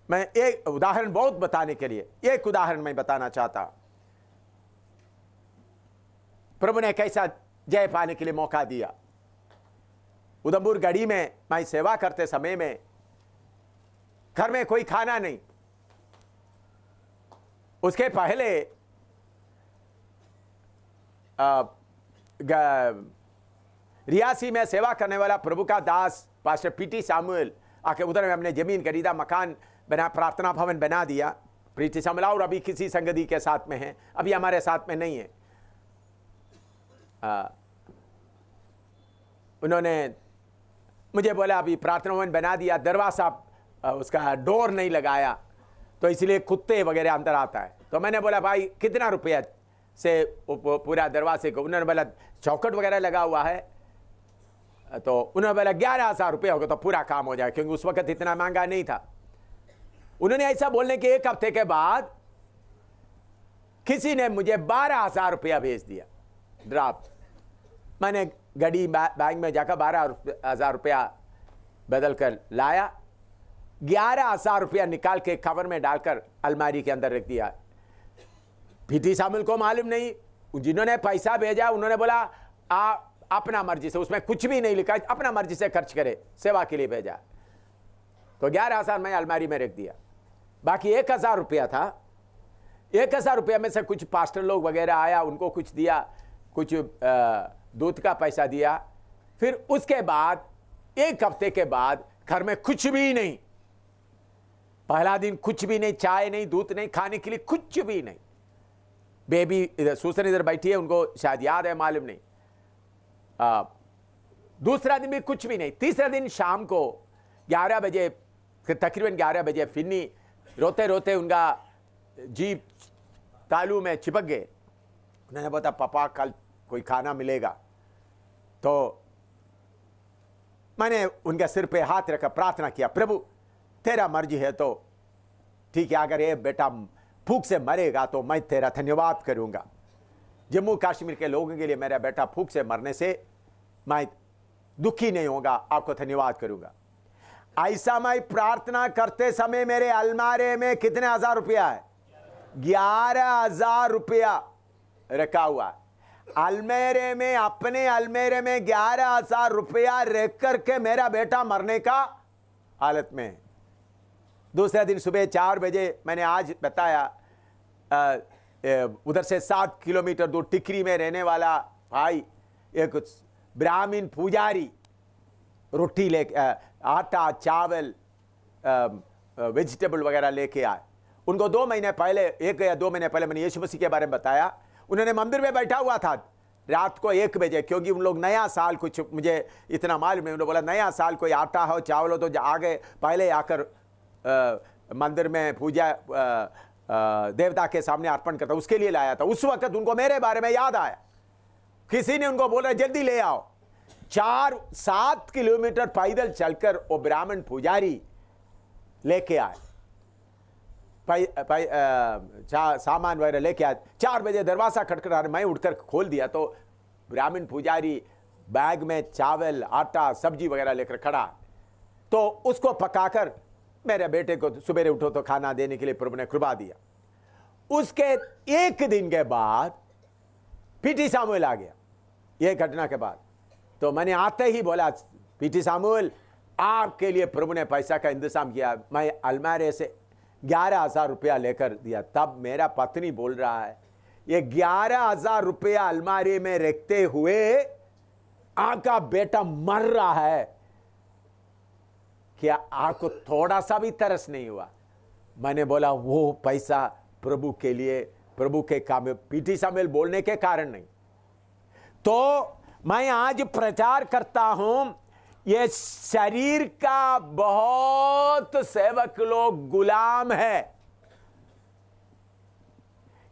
मैं एक उदाहरण बहुत बताने के लिए एक उदाहरण मैं बताना चाहता। प्रभु ने कैसा जय पाने के लिए मौका दिया। उधमपुर गढ़ी में मैं सेवा करते समय में घर में कोई खाना नहीं, उसके पहले रियासी में सेवा करने वाला प्रभु का दास पास्टर पीटी सामुएल आके उधर में हमने जमीन खरीदा, मकान बना, प्रार्थना भवन बना दिया। पीटी सामुएल और अभी किसी संगति के साथ में है, अभी हमारे साथ में नहीं है। उन्होंने मुझे बोला अभी प्रार्थना भवन बना दिया, दरवाजा उसका डोर नहीं लगाया, तो इसलिए कुत्ते वगैरह अंदर आता है। तो मैंने बोला भाई कितना रुपया से पूरा दरवाजे को? उन्होंने बोला चौखट वगैरह लगा हुआ है, तो उन्होंने बोला 11,000 रुपया होगा तो पूरा काम हो जाए, क्योंकि उस वक्त इतना महंगा नहीं था। उन्होंने ऐसा बोलने के 1 हफ्ते के बाद किसी ने मुझे 12,000 रुपया भेज दिया ड्राफ्ट। मैंने गड़ी बैंक में जाकर 12,000 रुपया बदल कर लाया, 11,000 रुपया निकाल के कवर में डालकर अलमारी के अंदर रख दिया। पीटी सामुएल को मालूम नहीं, जिन्होंने पैसा भेजा उन्होंने बोला अपना मर्जी से, उसमें कुछ भी नहीं लिखा, अपना मर्जी से खर्च करे, सेवा के लिए भेजा। तो 11,000 मैं अलमारी में रख दिया। बाकी 1,000 रुपया था। 1,000 रुपया में से कुछ पास्टर लोग वगैरह आया, उनको कुछ दिया, कुछ दूध का पैसा दिया। फिर उसके बाद 1 हफ्ते के बाद घर में कुछ भी नहीं, पहला दिन कुछ भी नहीं, चाय नहीं, दूध नहीं, खाने के लिए कुछ भी नहीं। बेबी इधर सूसन इधर बैठी है, उनको शायद याद है, मालूम नहीं। दूसरा दिन भी कुछ भी नहीं। तीसरा दिन शाम को 11 बजे, तकरीबन 11 बजे फिन्नी रोते रोते उनका जीप तालू में चिपक गए। उन्होंने बोला पापा कल कोई खाना मिलेगा। तो मैंने उनके सिर पे हाथ रखकर प्रार्थना किया, प्रभु तेरा मर्जी है तो ठीक है, अगर ये बेटा भूख से मरेगा तो मैं तेरा धन्यवाद करूंगा। जम्मू कश्मीर के लोगों के लिए मेरा बेटा भूख से मरने से मैं दुखी नहीं होगा, आपको धन्यवाद करूंगा। ऐसा मैं प्रार्थना करते समय मेरे अलमारे में कितने हजार रुपया है? 11,000 रुपया रखा हुआ है अलमेरे में। अपने अलमेरे में 11,000 रुपया रख करके मेरा बेटा मरने का हालत में है। दूसरे दिन सुबह 4 बजे मैंने आज बताया, उधर से 7 किलोमीटर दूर टिकरी में रहने वाला भाई, एक ब्राह्मण पुजारी, रोटी ले आटा चावल वेजिटेबल वगैरह लेके आए। उनको 2 महीने पहले, 1 या 2 महीने पहले मैंने यीशु मसीह के बारे में बताया। उन्होंने मंदिर में बैठा हुआ था रात को 1 बजे, क्योंकि उन लोग नया साल, कुछ मुझे इतना मालूम है, उन्होंने बोला नया साल कोई आटा हो चावल हो तो आगे पहले आकर मंदिर में पूजा देवता के सामने अर्पण करता, उसके लिए लाया था। उस वक्त उनको मेरे बारे में याद आया, किसी ने उनको बोला जल्दी ले आओ। 4-7 किलोमीटर पैदल चलकर वो ब्राह्मण पुजारी लेके आए, सामान वगैरह लेके आए। 4 बजे दरवाजा खटखटा, मैं उठकर खोल दिया तो ब्राह्मण पुजारी बैग में चावल, आटा, सब्जी वगैरह लेकर खड़ा। तो उसको पकाकर मेरे बेटे को सुबह उठो तो खाना देने के लिए प्रभु ने कृपा दिया। उसके 1 दिन के बाद पीटी सामुएल आ गया। यह घटना के बाद तो मैंने आते ही बोला, पीटी सामुएल आपके लिए प्रभु ने पैसा का इंतजाम किया। मैं अलमारे से 11,000 रुपया लेकर दिया। तब मेरा पत्नी बोल रहा है, ये 11,000 रुपया अलमारी में रखते हुए आपका बेटा मर रहा है, क्या आपको थोड़ा सा भी तरस नहीं हुआ? मैंने बोला वो पैसा प्रभु के लिए, प्रभु के काम में, पीटी सामुएल बोलने के कारण नहीं। तो मैं आज प्रचार करता हूं, ये शरीर का बहुत सेवक लोग गुलाम है।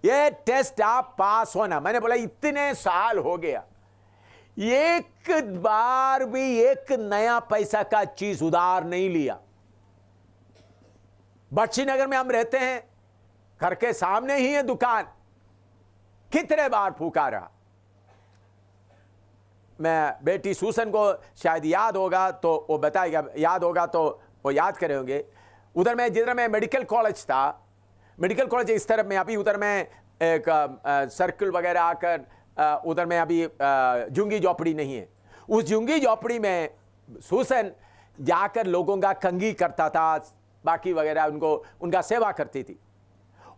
ये टेस्ट आप पास होना, मैंने बोला इतने साल हो गया, एक बार भी एक नया पैसा का चीज उधार नहीं लिया। बच्ची नगर में हम रहते हैं, घर के सामने ही है दुकान, कितने बार पुकारा। मैं बेटी सूसन को शायद याद होगा तो वो बताएगा, याद होगा तो वो याद करे होंगे। उधर में जिधर में मेडिकल कॉलेज था, मेडिकल कॉलेज इस तरफ में, अभी उधर में एक सर्कल वगैरह आकर उधर में अभी झुंगी झोपड़ी नहीं है। उस झुंगी झोपड़ी में सूसन जाकर लोगों का कंघी करता था, बाकी वगैरह उनको उनका सेवा करती थी।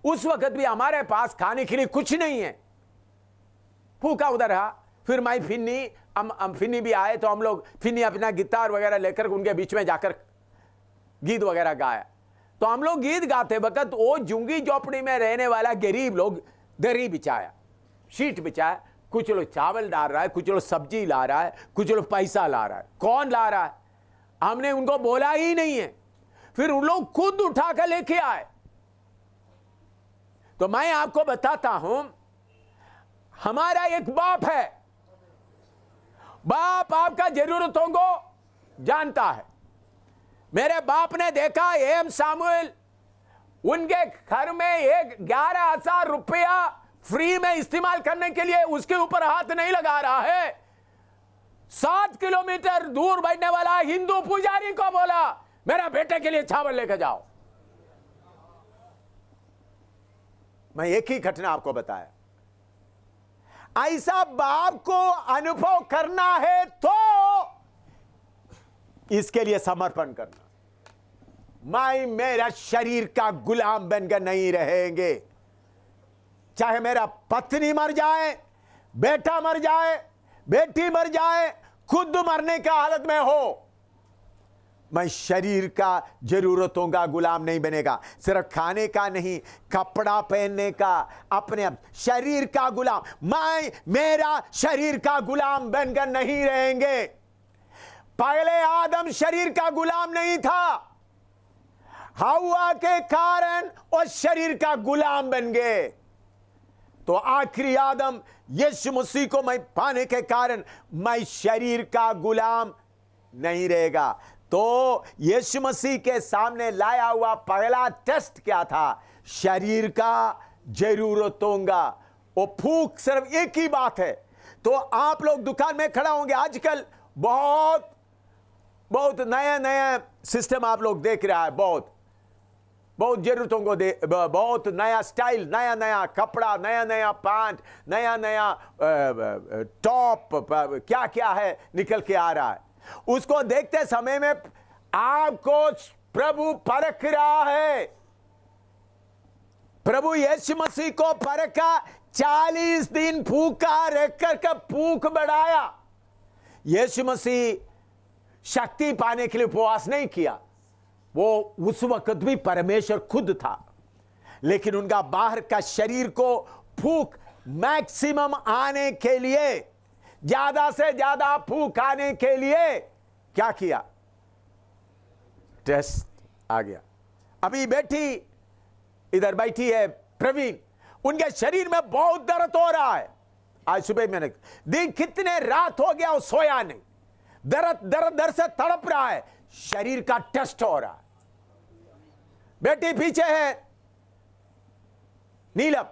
उस वक्त भी हमारे पास खाने के लिए कुछ नहीं है, भूखा उधर रहा। फिर मैं फिन्नी, हम फिन्नी भी आए तो हम लोग फिन्नी अपना गिटार वगैरह लेकर उनके बीच में जाकर गीत वगैरह गाया। तो हम लोग गीत गाते वक्त वो झुंगी झोपड़ी में रहने वाला गरीब लोग दरी बिछाया, शीट बिछाया, कुछ लोग चावल डाल रहा है, कुछ लोग सब्जी ला रहा है, कुछ लोग पैसा ला रहा है। कौन ला रहा है हमने उनको बोला ही नहीं है। फिर उन लोग खुद उठाकर लेके आए। तो मैं आपको बताता हूं, हमारा एक बाप है, बाप आपका जरूरतों को जानता है। मेरे बाप ने देखा एम सामुएल उनके घर में 11,000 रुपया फ्री में इस्तेमाल करने के लिए उसके ऊपर हाथ नहीं लगा रहा है। 7 किलोमीटर दूर बैठने वाला हिंदू पुजारी को बोला मेरा बेटे के लिए चावल लेकर जाओ। मैं एक ही घटना आपको बताया। ऐसा बाप को अनुभव करना है तो इसके लिए समर्पण करना। मैं मेरा शरीर का गुलाम बनकर नहीं रहेंगे, चाहे मेरा पत्नी मर जाए, बेटा मर जाए, बेटी मर जाए, खुद मरने का हालत में हो, मैं शरीर का जरूरतों का गुलाम नहीं बनेगा। सिर्फ खाने का नहीं, कपड़ा पहनने का, अपने शरीर का गुलाम। मैं मेरा शरीर का गुलाम बनकर नहीं रहेंगे। पहले आदम शरीर का गुलाम नहीं था, हव्वा के कारण वो शरीर का गुलाम बन गए। तो आखिरी आदम यीशु मसीह को मैं पाने के कारण मैं शरीर का गुलाम नहीं रहेगा। तो यीशु मसीह के सामने लाया हुआ पहला टेस्ट क्या था? शरीर का जरूरतों का। वो भूख सिर्फ एक ही बात है। तो आप लोग दुकान में खड़ा होंगे, आजकल बहुत बहुत नया नया सिस्टम आप लोग देख रहा है, बहुत जरूरतों को दे, बहुत नया स्टाइल, नया नया कपड़ा, नया नया पैंट, नया नया टॉप, क्या क्या है निकल के आ रहा है। उसको देखते समय में आपको प्रभु परख रहा है। प्रभु यीशु मसीह को परखा, 40 दिन भूखा रहकर का भूख बढ़ाया। यीशु मसीह शक्ति पाने के लिए उपवास नहीं किया, वो उस वक्त भी परमेश्वर खुद था, लेकिन उनका बाहर का शरीर को फूंक मैक्सिमम आने के लिए, ज्यादा से ज्यादा फूंक आने के लिए क्या किया? टेस्ट आ गया। अभी इधर बैठी है प्रवीण, उनके शरीर में बहुत दर्द हो रहा है। आज सुबह मैंने दिन कितने रात हो गया वो सोया नहीं, दर्द से तड़प रहा है, शरीर का टेस्ट हो रहा है। बेटी पीछे है नीलम,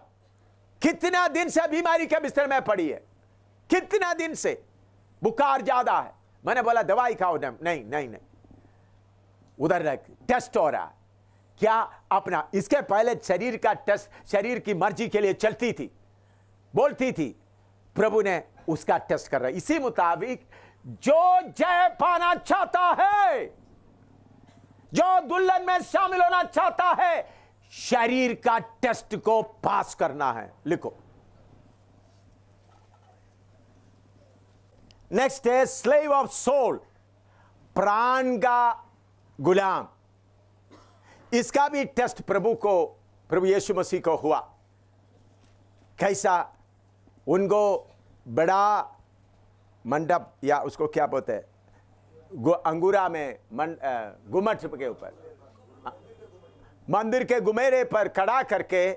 कितना दिन से बीमारी के बिस्तर में पड़ी है, कितना दिन से बुखार ज्यादा है। मैंने बोला दवाई खाओ, नहीं नहीं नहीं, उधर टेस्ट हो रहा है। क्या अपना इसके पहले शरीर का टेस्ट शरीर की मर्जी के लिए चलती थी, बोलती थी, प्रभु ने उसका टेस्ट कर रहा है। इसी मुताबिक जो जय पाना चाहता है, जो दुल्हन में शामिल होना चाहता है, शरीर का टेस्ट को पास करना है। लिखो, नेक्स्ट है स्लेव ऑफ सोल, प्राण का गुलाम। इसका भी टेस्ट प्रभु यीशु मसीह को हुआ। कैसा? उनको बड़ा मंडप, या उसको क्या बोलते हैं, अंगूरा में गुम्मट के ऊपर, मंदिर के गुमेरे पर खड़ा करके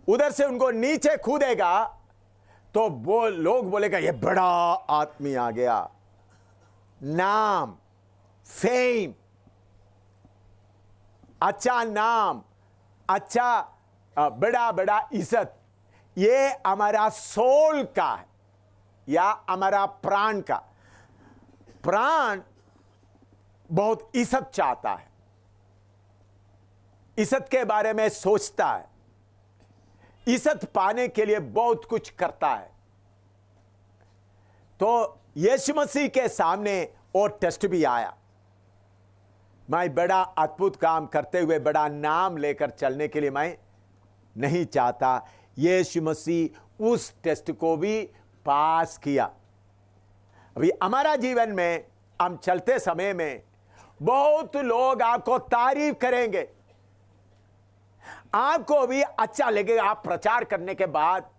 उधर से उनको नीचे कूदेगा तो वो लोग बोलेगा ये बड़ा आदमी आ गया। नाम, फेम, अच्छा नाम, अच्छा बड़ा बड़ा इज्जत, ये हमारा सोल का है या हमारा प्राण का। प्राण बहुत इज्जत चाहता है, इज्जत के बारे में सोचता है, इज्जत पाने के लिए बहुत कुछ करता है। तो यीशु मसीह के सामने वो टेस्ट भी आया। मैं बड़ा अद्भुत काम करते हुए बड़ा नाम लेकर चलने के लिए मैं नहीं चाहता। यीशु मसीह उस टेस्ट को भी पास किया। अभी हमारा जीवन में हम चलते समय में बहुत लोग आपको तारीफ करेंगे, आपको भी अच्छा लगेगा। आप प्रचार करने के बाद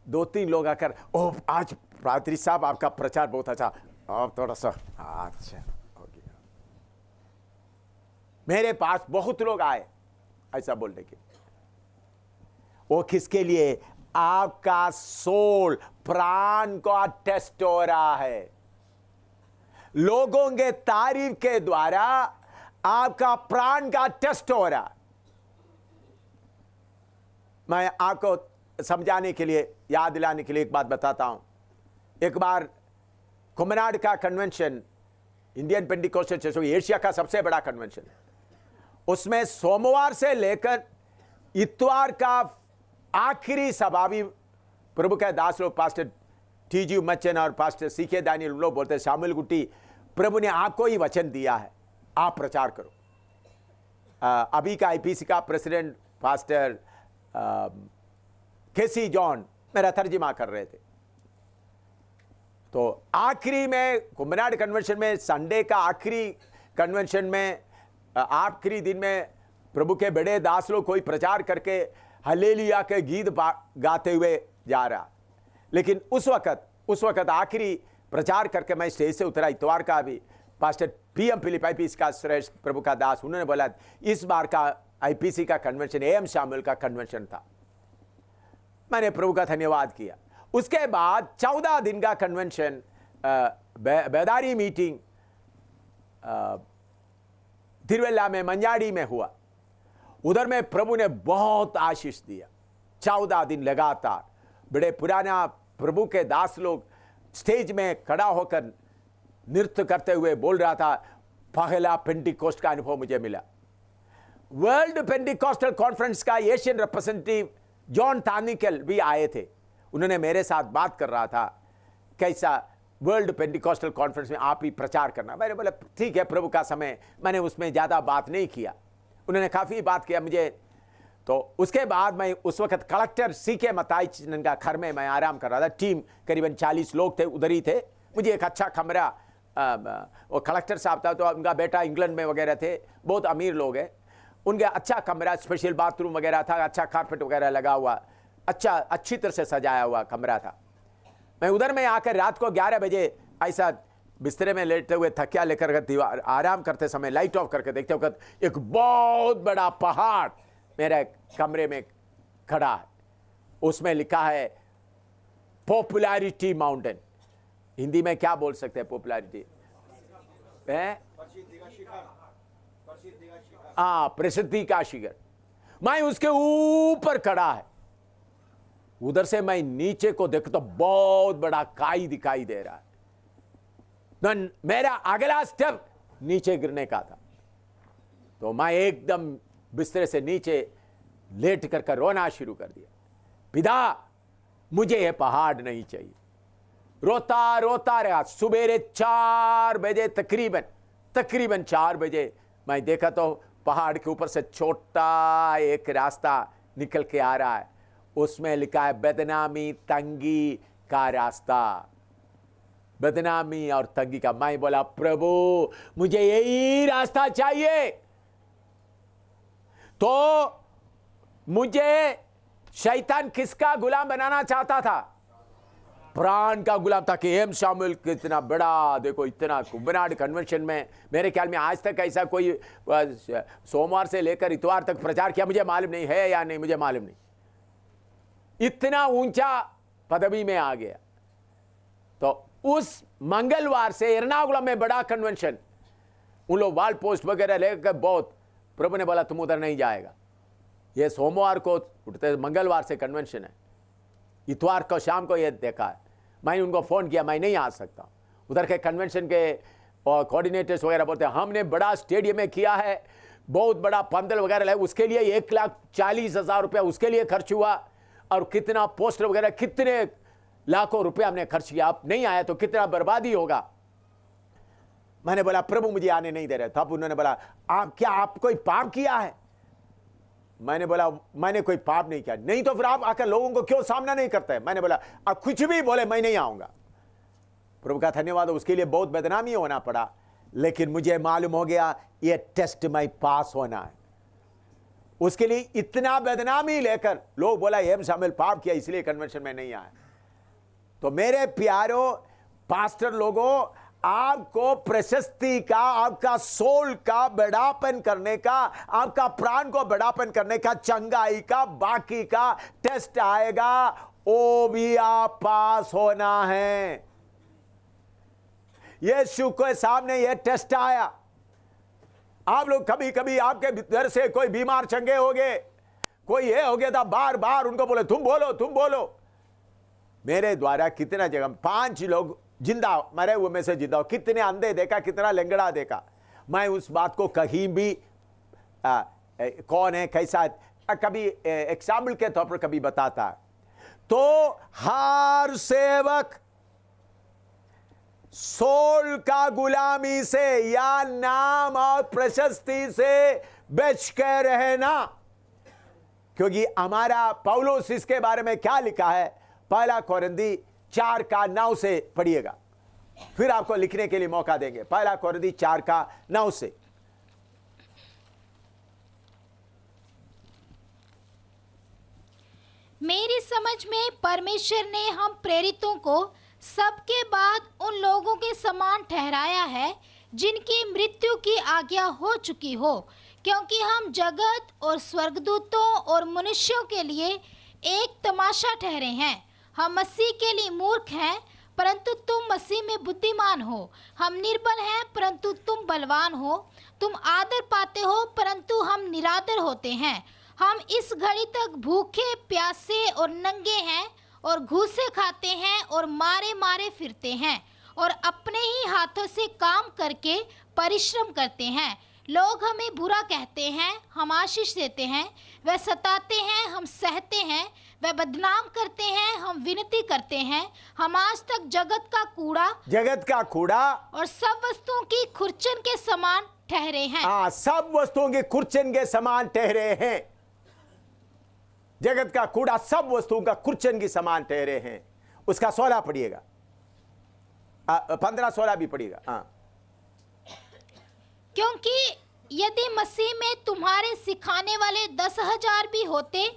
2-3 लोग आकर, ओह आज पादरी साहब आपका प्रचार बहुत अच्छा, आप थोड़ा सा अच्छा हो गया। मेरे पास बहुत लोग आए ऐसा बोलने के। वो किसके लिए? आपका सोल, प्राण का टेस्ट हो रहा है। लोगों के तारीफ के द्वारा आपका प्राण का टेस्ट हो रहा। मैं आपको समझाने के लिए, याद दिलाने के लिए एक बात बताता हूं। एक बार कुमनाड का convention, Indian Pentecostal church, Asia का सबसे बड़ा कन्वेंशन, उसमें सोमवार से लेकर इतवार का आखिरी सभा भी प्रभु के दास लोग, पास्टर टीजी मच्चन और पास्टर सीके दानियल, लोग बोलते हैं शामिल गुट्टी, प्रभु ने आपको ही वचन दिया है, आप प्रचार करो। अभी का आईपीसी का प्रेसिडेंट पास्टर केसी जॉन मेरा तर्जुमा कर रहे थे। तो आखिरी में कुंभनाड कन्वेंशन में, संडे का आखिरी कन्वेंशन में, आखिरी दिन में प्रभु के बड़े दास लोग कोई प्रचार करके हालेलुया के गीत गाते हुए जा रहा। लेकिन उस वक्त आखिरी प्रचार करके मैं स्टेज से उतरा। इतवार का भी पास्टर पीएम फिलिप आईपीसी का श्रेष्ठ प्रभु का दास, उन्होंने बोला इस बार का आईपीसी का कन्वेंशन एम शामिल का कन्वेंशन था। मैंने प्रभु का धन्यवाद किया। उसके बाद 14 दिन का कन्वेंशन, बेदारी मीटिंग तिरुवल्ला में, मंजाड़ी में हुआ। उधर में प्रभु ने बहुत आशीष दिया। 14 दिन लगातार बड़े पुराना प्रभु के दास लोग स्टेज में खड़ा होकर नृत्य करते हुए बोल रहा था, पहला पेंटिकोस्ट का अनुभव मुझे मिला। वर्ल्ड पेंटिकोस्टल कॉन्फ्रेंस का एशियन रिप्रेजेंटेटिव जॉन तानिकल भी आए थे। उन्होंने मेरे साथ बात कर रहा था, कैसा वर्ल्ड पेंटिकोस्टल कॉन्फ्रेंस में आप ही प्रचार करना। मैंने बोला ठीक है, प्रभु का समय, मैंने उसमें ज़्यादा बात नहीं किया। उन्होंने काफ़ी बात किया मुझे। तो उसके बाद मैं उस वक्त कलेक्टर सीके मताई का घर में मैं आराम कर रहा था। टीम करीबन 40 लोग थे, उधर ही थे। मुझे एक अच्छा कमरा वो कलेक्टर साहब था, तो उनका बेटा इंग्लैंड में वगैरह थे, बहुत अमीर लोग हैं। उनके अच्छा कमरा, स्पेशल बाथरूम वगैरह था, अच्छा कारपेट वगैरह लगा हुआ, अच्छी तरह से सजाया हुआ कमरा था। मैं उधर में आकर रात को 11 बजे ऐसा बिस्तरे में लेटे हुए तकिया लेकर दीवार आराम करते समय लाइट ऑफ करके देखते वक्त एक बहुत बड़ा पहाड़ मेरे कमरे में खड़ा है। उसमें लिखा है पॉपुलैरिटी माउंटेन। हिंदी में क्या बोल सकते हैं पॉपुलैरिटी? हाँ, प्रसिद्धि का शिखर। मैं उसके ऊपर खड़ा है। उधर से मैं नीचे को देखता तो बहुत बड़ा काई दिखाई दे रहा है। मेरा अगला स्टेप नीचे गिरने का था, तो मैं एकदम बिस्तरे से नीचे लेट कर रोना शुरू कर दिया। पिता, मुझे यह पहाड़ नहीं चाहिए। रोता रोता रहा। सुबेरे 4 बजे तकरीबन 4 बजे मैं देखा तो पहाड़ के ऊपर से छोटा एक रास्ता निकल के आ रहा है। उसमें लिखा है बदनामी तंगी का रास्ता। बदनामी और तंगी का। मैं बोला, प्रभु मुझे यही रास्ता चाहिए। तो मुझे शैतान किसका गुलाम बनाना चाहता था? प्राण का गुलाम था। कि एम शामिल कितना बड़ा, देखो इतना कुंभनाड कन्वेंशन में मेरे ख्याल में आज तक ऐसा कोई सोमवार से लेकर इतवार तक प्रचार किया, मुझे मालूम नहीं है या नहीं, मुझे मालूम नहीं। इतना ऊंचा पदवी में आ गया। तो उस मंगलवार से एर्नाकुलम में बड़ा कन्वेंशन, उन लोग वाल पोस्ट वगैरह लेकर बहुत, प्रभु ने बोला तुम उधर नहीं जाएगा। ये सोमवार को उठते, मंगलवार से कन्वेंशन है, इतवार को शाम को ये देखा है। मैंने उनको फोन किया, मैं नहीं आ सकता। उधर के कन्वेंशन के कोऑर्डिनेटर्स वगैरह बोलते हैं हमने बड़ा स्टेडियम में किया है, बहुत बड़ा पंदल वगैरह है, उसके लिए 1,40,000 रुपया उसके लिए खर्च हुआ, और कितना पोस्टर वगैरह, कितने लाखों रुपए हमने खर्च किया। आप नहीं आया तो कितना बर्बादी होगा। मैंने बोला प्रभु मुझे आने नहीं दे रहे। तब उन्होंने बोला आप कोई पाप किया है? मैंने बोला मैंने कोई पाप नहीं किया। नहीं तो फिर आप आकर लोगों को क्यों सामना नहीं करते? मैंने बोला आप कुछ भी बोले मैं नहीं आऊंगा। प्रभु का धन्यवाद, उसके लिए बहुत बदनामी होना पड़ा, लेकिन मुझे मालूम हो गया ये टेस्ट में पास होना है। उसके लिए इतना बदनामी लेकर लोग बोला एम शामिल पाप किया इसलिए कन्वेंशन में नहीं आया। तो मेरे प्यारों पास्टर लोगों, आपको प्रशस्ति का, आपका सोल का बढ़ापन करने का, आपका प्राण को बढ़ापन करने का, चंगाई का, बाकी का टेस्ट आएगा, वो भी आप पास होना है। यीशु के सामने यह टेस्ट आया। आप लोग कभी कभी आपके भीतर से कोई बीमार चंगे हो गए, कोई ये हो गया था, बार बार उनको बोले तुम बोलो। मेरे द्वारा कितना जगह 5 लोग जिंदा, मरे हुए में से जिंदा, कितने अंधे देखा, कितना लंगड़ा देखा। मैं उस बात को कहीं भी कौन है कैसा कभी एग्जाम्पल के तौर पर कभी बताता। तो हर सेवक सोल का गुलामी से या नाम और प्रशस्ति से बच के रहना, क्योंकि हमारा पौलुस इसके बारे में क्या लिखा है? 1 कोरिन्थी 4:9 से पढ़िएगा, फिर आपको लिखने के लिए मौका देंगे। 1 कोरिन्थी 4:9 से। मेरी समझ में परमेश्वर ने हम प्रेरितों को सबके बाद उन लोगों के समान ठहराया है जिनकी मृत्यु की आज्ञा हो चुकी हो, क्योंकि हम जगत और स्वर्गदूतों और मनुष्यों के लिए एक तमाशा ठहरे हैं। हम मसीह के लिए मूर्ख हैं, परंतु तुम मसीह में बुद्धिमान हो। हम निर्बल हैं, परंतु तुम बलवान हो। तुम आदर पाते हो, परंतु हम निरादर होते हैं। हम इस घड़ी तक भूखे, प्यासे और नंगे हैं, और घूसे खाते हैं और मारे मारे फिरते हैं, और अपने ही हाथों से काम करके परिश्रम करते हैं। लोग हमें बुरा कहते हैं, हम आशीष देते हैं। वह सताते हैं, हम सहते हैं। वह बदनाम करते हैं, हम विनती करते हैं। हम आज तक जगत का कूड़ा और सब वस्तुओं की खुरचन के समान ठहरे हैं। सब वस्तुओं के खुरचन के समान ठहरे हैं। जगत का कूड़ा सब वस्तुओं का खुरचन के समान ठहरे हैं। उसका 16 पढ़िएगा। 15-16 भी पढ़िएगा। हाँ, क्योंकि यदि मसीह में तुम्हारे सिखाने वाले 10,000 भी होते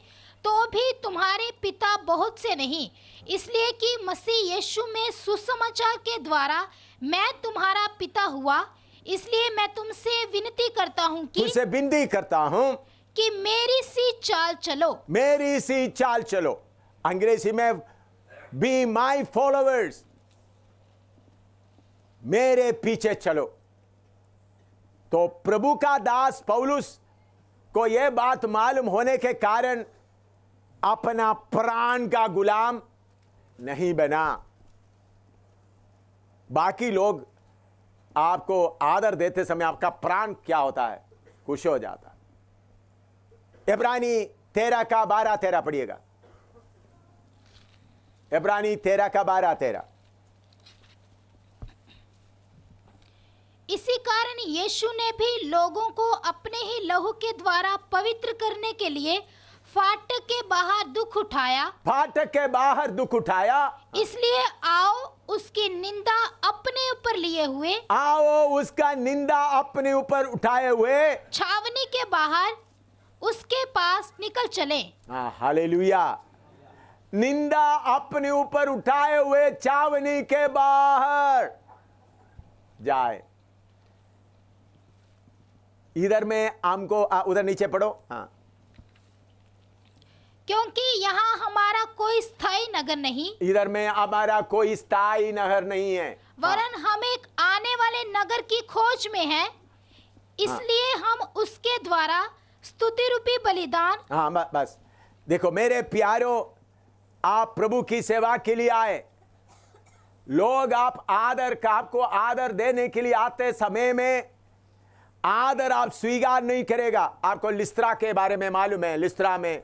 तो भी तुम्हारे पिता बहुत से नहीं, इसलिए कि मसीह यीशु में सुसमाचार के द्वारा मैं तुम्हारा पिता हुआ। इसलिए मैं तुमसे विनती करता हूँ तुझसे विनती करता हूँ कि मेरी सी चाल चलो। मेरी सी चाल चलो। अंग्रेजी में बी माई फॉलोवर्स, मेरे पीछे चलो। तो प्रभु का दास पौलुस को यह बात मालूम होने के कारण अपना प्राण का गुलाम नहीं बना। बाकी लोग आपको आदर देते समय आपका प्राण क्या होता है? खुश हो जाता है। इब्रानी 13:12-13 पढ़िएगा। इब्रानी 13:12-13। इसी कारण यीशु ने भी लोगों को अपने ही लहू के द्वारा पवित्र करने के लिए फाटक के बाहर दुख उठाया। फाटक के बाहर दुख उठाया। इसलिए आओ उसकी निंदा अपने ऊपर लिए हुए, आओ उसका निंदा अपने ऊपर उठाए हुए छावनी के बाहर उसके पास निकल चले। हालेलुया। निंदा अपने ऊपर उठाए हुए छावनी के बाहर जाए। इधर में हमको उधर नीचे पढ़ो। हाँ, क्योंकि यहाँ हमारा कोई स्थायी नगर नहीं, इधर में हमारा कोई स्थायी नगर नहीं है, वरन हम एक आने वाले नगर की खोज में हैं। इसलिए हम उसके द्वारा स्तुति रूपी बलिदान। हाँ, बस देखो मेरे प्यारों, आप प्रभु की सेवा के लिए आए लोग, आपको आदर देने के लिए आते समय में आदर आप स्वीकार नहीं करेगा। आपको लिस्त्रा के बारे में मालूम है। लिस्त्रा में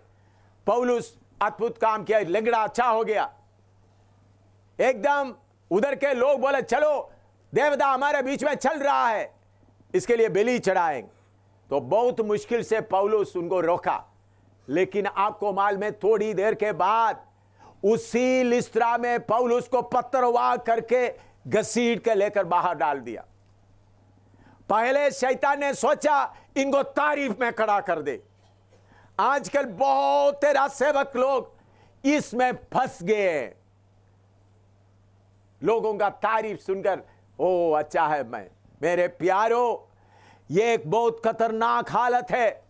पौलुस अद्भुत काम किया, लंगड़ा अच्छा हो गया एकदम। उधर के लोग बोले चलो देवता हमारे बीच में चल रहा है, इसके लिए बलि चढ़ाएंगे। तो बहुत मुश्किल से पौलुस उनको रोका, लेकिन आपको मालूम है थोड़ी देर के बाद उसी लिस्त्रा में पौलुस को पत्थरवाह करके घसीट के लेकर बाहर डाल दिया। पहले शैतान ने सोचा इनको तारीफ में खड़ा कर दे। आजकल बहुत तेरा सेवक लोग इसमें फंस गए हैं। लोगों का तारीफ सुनकर ओ अच्छा है। मेरे प्यारों, ये एक बहुत खतरनाक हालत है।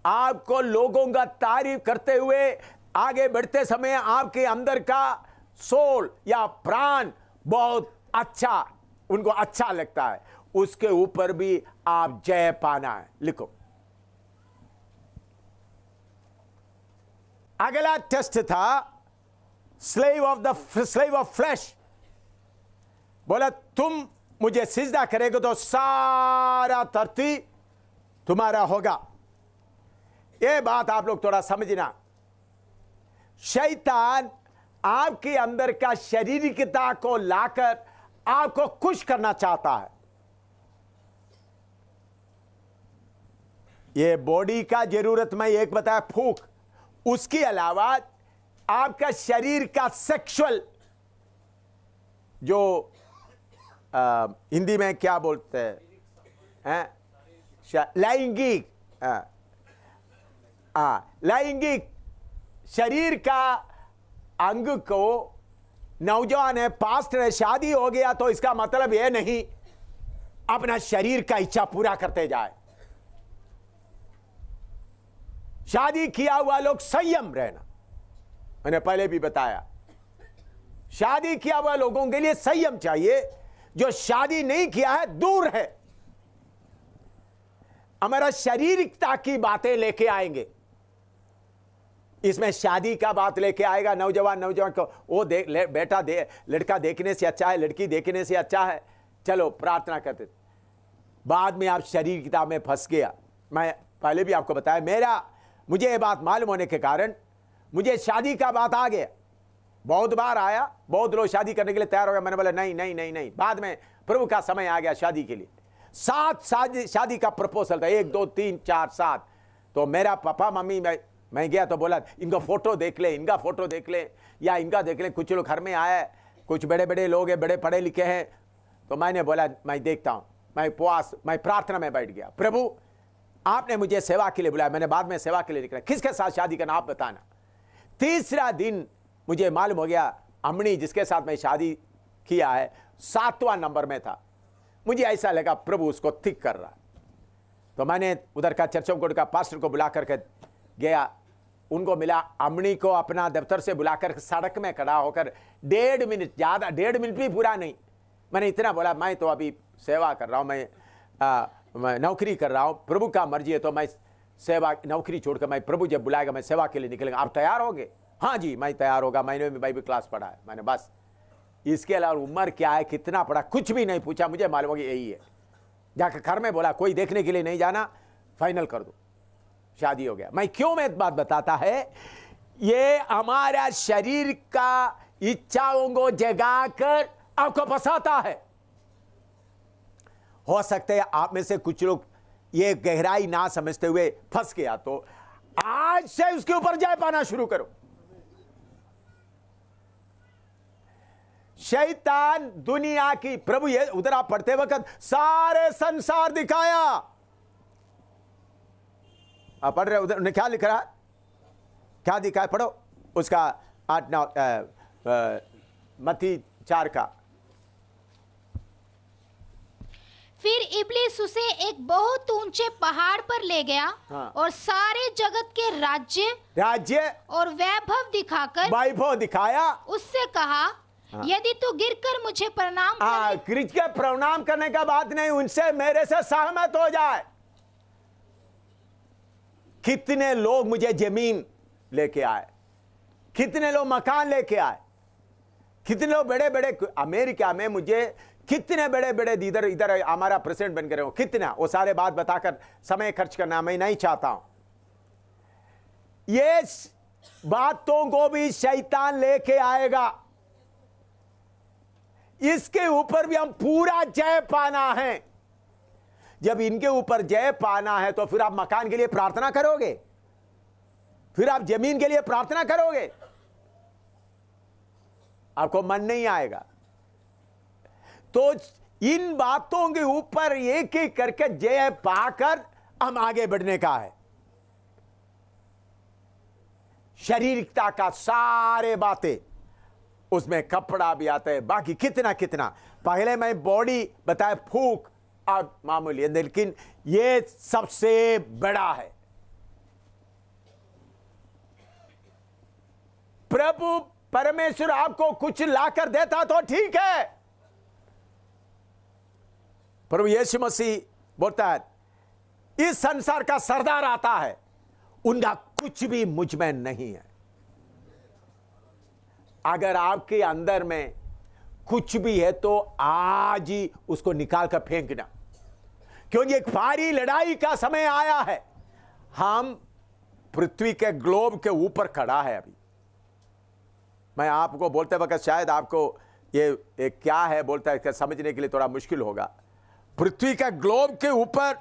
आपको लोगों का तारीफ करते हुए आगे बढ़ते समय आपके अंदर का सोल या प्राण बहुत अच्छा, उनको अच्छा लगता है, उसके ऊपर भी आप जय पाना है। लिखो, अगला टेस्ट था स्लेव ऑफ फ्लैश। बोला तुम मुझे सिजदा करेगे तो सारा धरती तुम्हारा होगा। यह बात आप लोग थोड़ा समझना। शैतान आपके अंदर का शारीरिकता को लाकर आपको खुश करना चाहता है। ये बॉडी का जरूरत में एक बताया फूक, उसके अलावा आपका शरीर का सेक्सुअल जो हिंदी में क्या बोलते हैं, लैंगिक, लैंगिक शरीर का अंग को नौजवान है, पास्टर है, शादी हो गया तो इसका मतलब यह नहीं अपना शरीर का इच्छा पूरा करते जाए। शादी किया हुआ लोग संयम रहना, मैंने पहले भी बताया। शादी किया हुआ लोगों के लिए संयम चाहिए। जो शादी नहीं किया है दूर है। हमारा शारीरिकता की बातें लेके आएंगे, इसमें शादी का बात लेके आएगा। नौजवान को वो लड़का देखने से अच्छा है, लड़की देखने से अच्छा है, चलो प्रार्थना करते। बाद में आप शारीरिकता में फंस गया। मैं पहले भी आपको बताया, मुझे ये बात मालूम होने के कारण मुझे शादी का बात आ गया। बहुत बार आया, बहुत लोग शादी करने के लिए तैयार हो गए। मैंने बोला नहीं नहीं नहीं नहीं। बाद में प्रभु का समय आ गया शादी के लिए। 7 शादी का प्रपोजल था, 1 2 3 4 7। तो मेरा पापा मम्मी मैं गया तो बोला इनका फोटो देख ले, इनका फोटो देख ले, या इनका देख ले। कुछ लोग घर में आए कुछ बड़े बड़े लोग हैं, बड़े पढ़े लिखे हैं। तो मैंने बोला मैं देखता हूं, मैं प्रार्थना में बैठ गया। प्रभु आपने मुझे सेवा के लिए बुलाया, मैंने बाद में सेवा के लिए निकला, किसके साथ शादी करना आप बताना। तीसरा दिन मुझे मालूम हो गया अमनी जिसके साथ मैं शादी किया है 7वां नंबर में था। मुझे ऐसा लगा प्रभु उसको ठीक कर रहा। तो मैंने उधर का चर्चों का पास्टर को बुला करके गया, उनको मिला, अमनी को अपना दफ्तर से बुलाकर सड़क में खड़ा होकर 1.5 मिनट, ज़्यादा 1.5 मिनट भी पूरा नहीं, मैंने इतना बोला मैं तो अभी सेवा कर रहा हूँ, मैं नौकरी कर रहा हूँ, प्रभु का मर्जी है तो मैं सेवा नौकरी छोड़कर मैं प्रभु जब बुलाएगा मैं सेवा के लिए निकलेगा, आप तैयार होंगे? हाँ जी मैं तैयार होगा, मैंने भी बाइबल क्लास पढ़ा है। मैंने बस इसके अलावा उम्र क्या है, कितना पढ़ा, कुछ भी नहीं पूछा, मुझे मालूम हो गया यही है। जाकर घर में बोला कोई देखने के लिए नहीं जाना, फाइनल कर दो, शादी हो गया। मैं क्यों मैं बात बताता है, ये हमारा शरीर का इच्छाओं को जगाकर आपको फंसाता है। हो सकता है आप में से कुछ लोग ये गहराई ना समझते हुए फंस गया, तो आज से उसके ऊपर जय पाना शुरू करो। शैतान दुनिया की, प्रभु ये उधर आप पढ़ते वक्त सारे संसार दिखाया, आप पढ़ रहे उधर उन्हें क्या लिख रहा, क्या दिखाया, पढ़ो उसका 8-9 मत्ती 4 का। फिर इब्लीस उसे एक बहुत ऊंचे पहाड़ पर ले गया और सारे जगत के राज्य और वैभव दिखाया, उससे कहा यदि तू गिरकर मुझे प्रणाम गिरकर प्रणाम करने का बात नहीं, उनसे मेरे से सहमत हो जाए। कितने लोग मुझे जमीन लेके आए, कितने लोग मकान लेके आए, कितने लोग बड़े बड़े अमेरिका में मुझे कितने बड़े बड़े इधर हमारा प्रेसिडेंट बन गए हो, कितना, वो सारे बात बताकर समय खर्च करना मैं नहीं चाहता हूं। ये बातों को भी शैतान लेके आएगा, इसके ऊपर भी हम पूरा जय पाना है। जब इनके ऊपर जय पाना है तो फिर आप मकान के लिए प्रार्थना करोगे, फिर आप जमीन के लिए प्रार्थना करोगे, आपको मन नहीं आएगा। तो इन बातों के ऊपर एक एक करके जय पाकर हम आगे बढ़ने का है। शारीरिकता का सारे बातें उसमें कपड़ा भी आता है, बाकी कितना कितना। पहले मैं बॉडी बताया फूक और मामूली है, लेकिन ये सबसे बड़ा है। प्रभु परमेश्वर आपको कुछ लाकर देता तो ठीक है, प्रभु यीशु मसीह बोलता है इस संसार का सरदार आता है, उनका कुछ भी मुझ में नहीं है। अगर आपके अंदर में कुछ भी है तो आज ही उसको निकाल कर फेंकना, क्योंकि एक भारी लड़ाई का समय आया है। हम पृथ्वी के ग्लोब के ऊपर खड़ा है। अभी मैं आपको बोलते वक्त शायद आपको ये क्या है बोलता है समझने के लिए थोड़ा मुश्किल होगा। पृथ्वी के ग्लोब के ऊपर,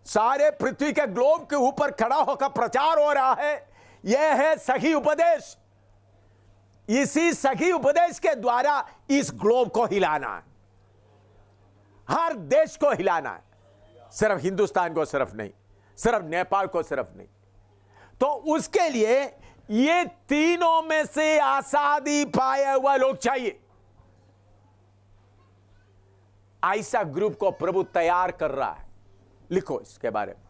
सारे पृथ्वी के ग्लोब के ऊपर खड़ा होकर प्रचार हो रहा है। यह है सही उपदेश। इसी सही उपदेश के द्वारा इस ग्लोब को हिलाना है, हर देश को हिलाना है, सिर्फ हिंदुस्तान को सिर्फ नहीं, सिर्फ नेपाल को सिर्फ नहीं। तो उसके लिए ये तीनों में से आजादी पाया हुआ लोग चाहिए। ऐसा ग्रुप को प्रभु तैयार कर रहा है। लिखो इसके बारे में।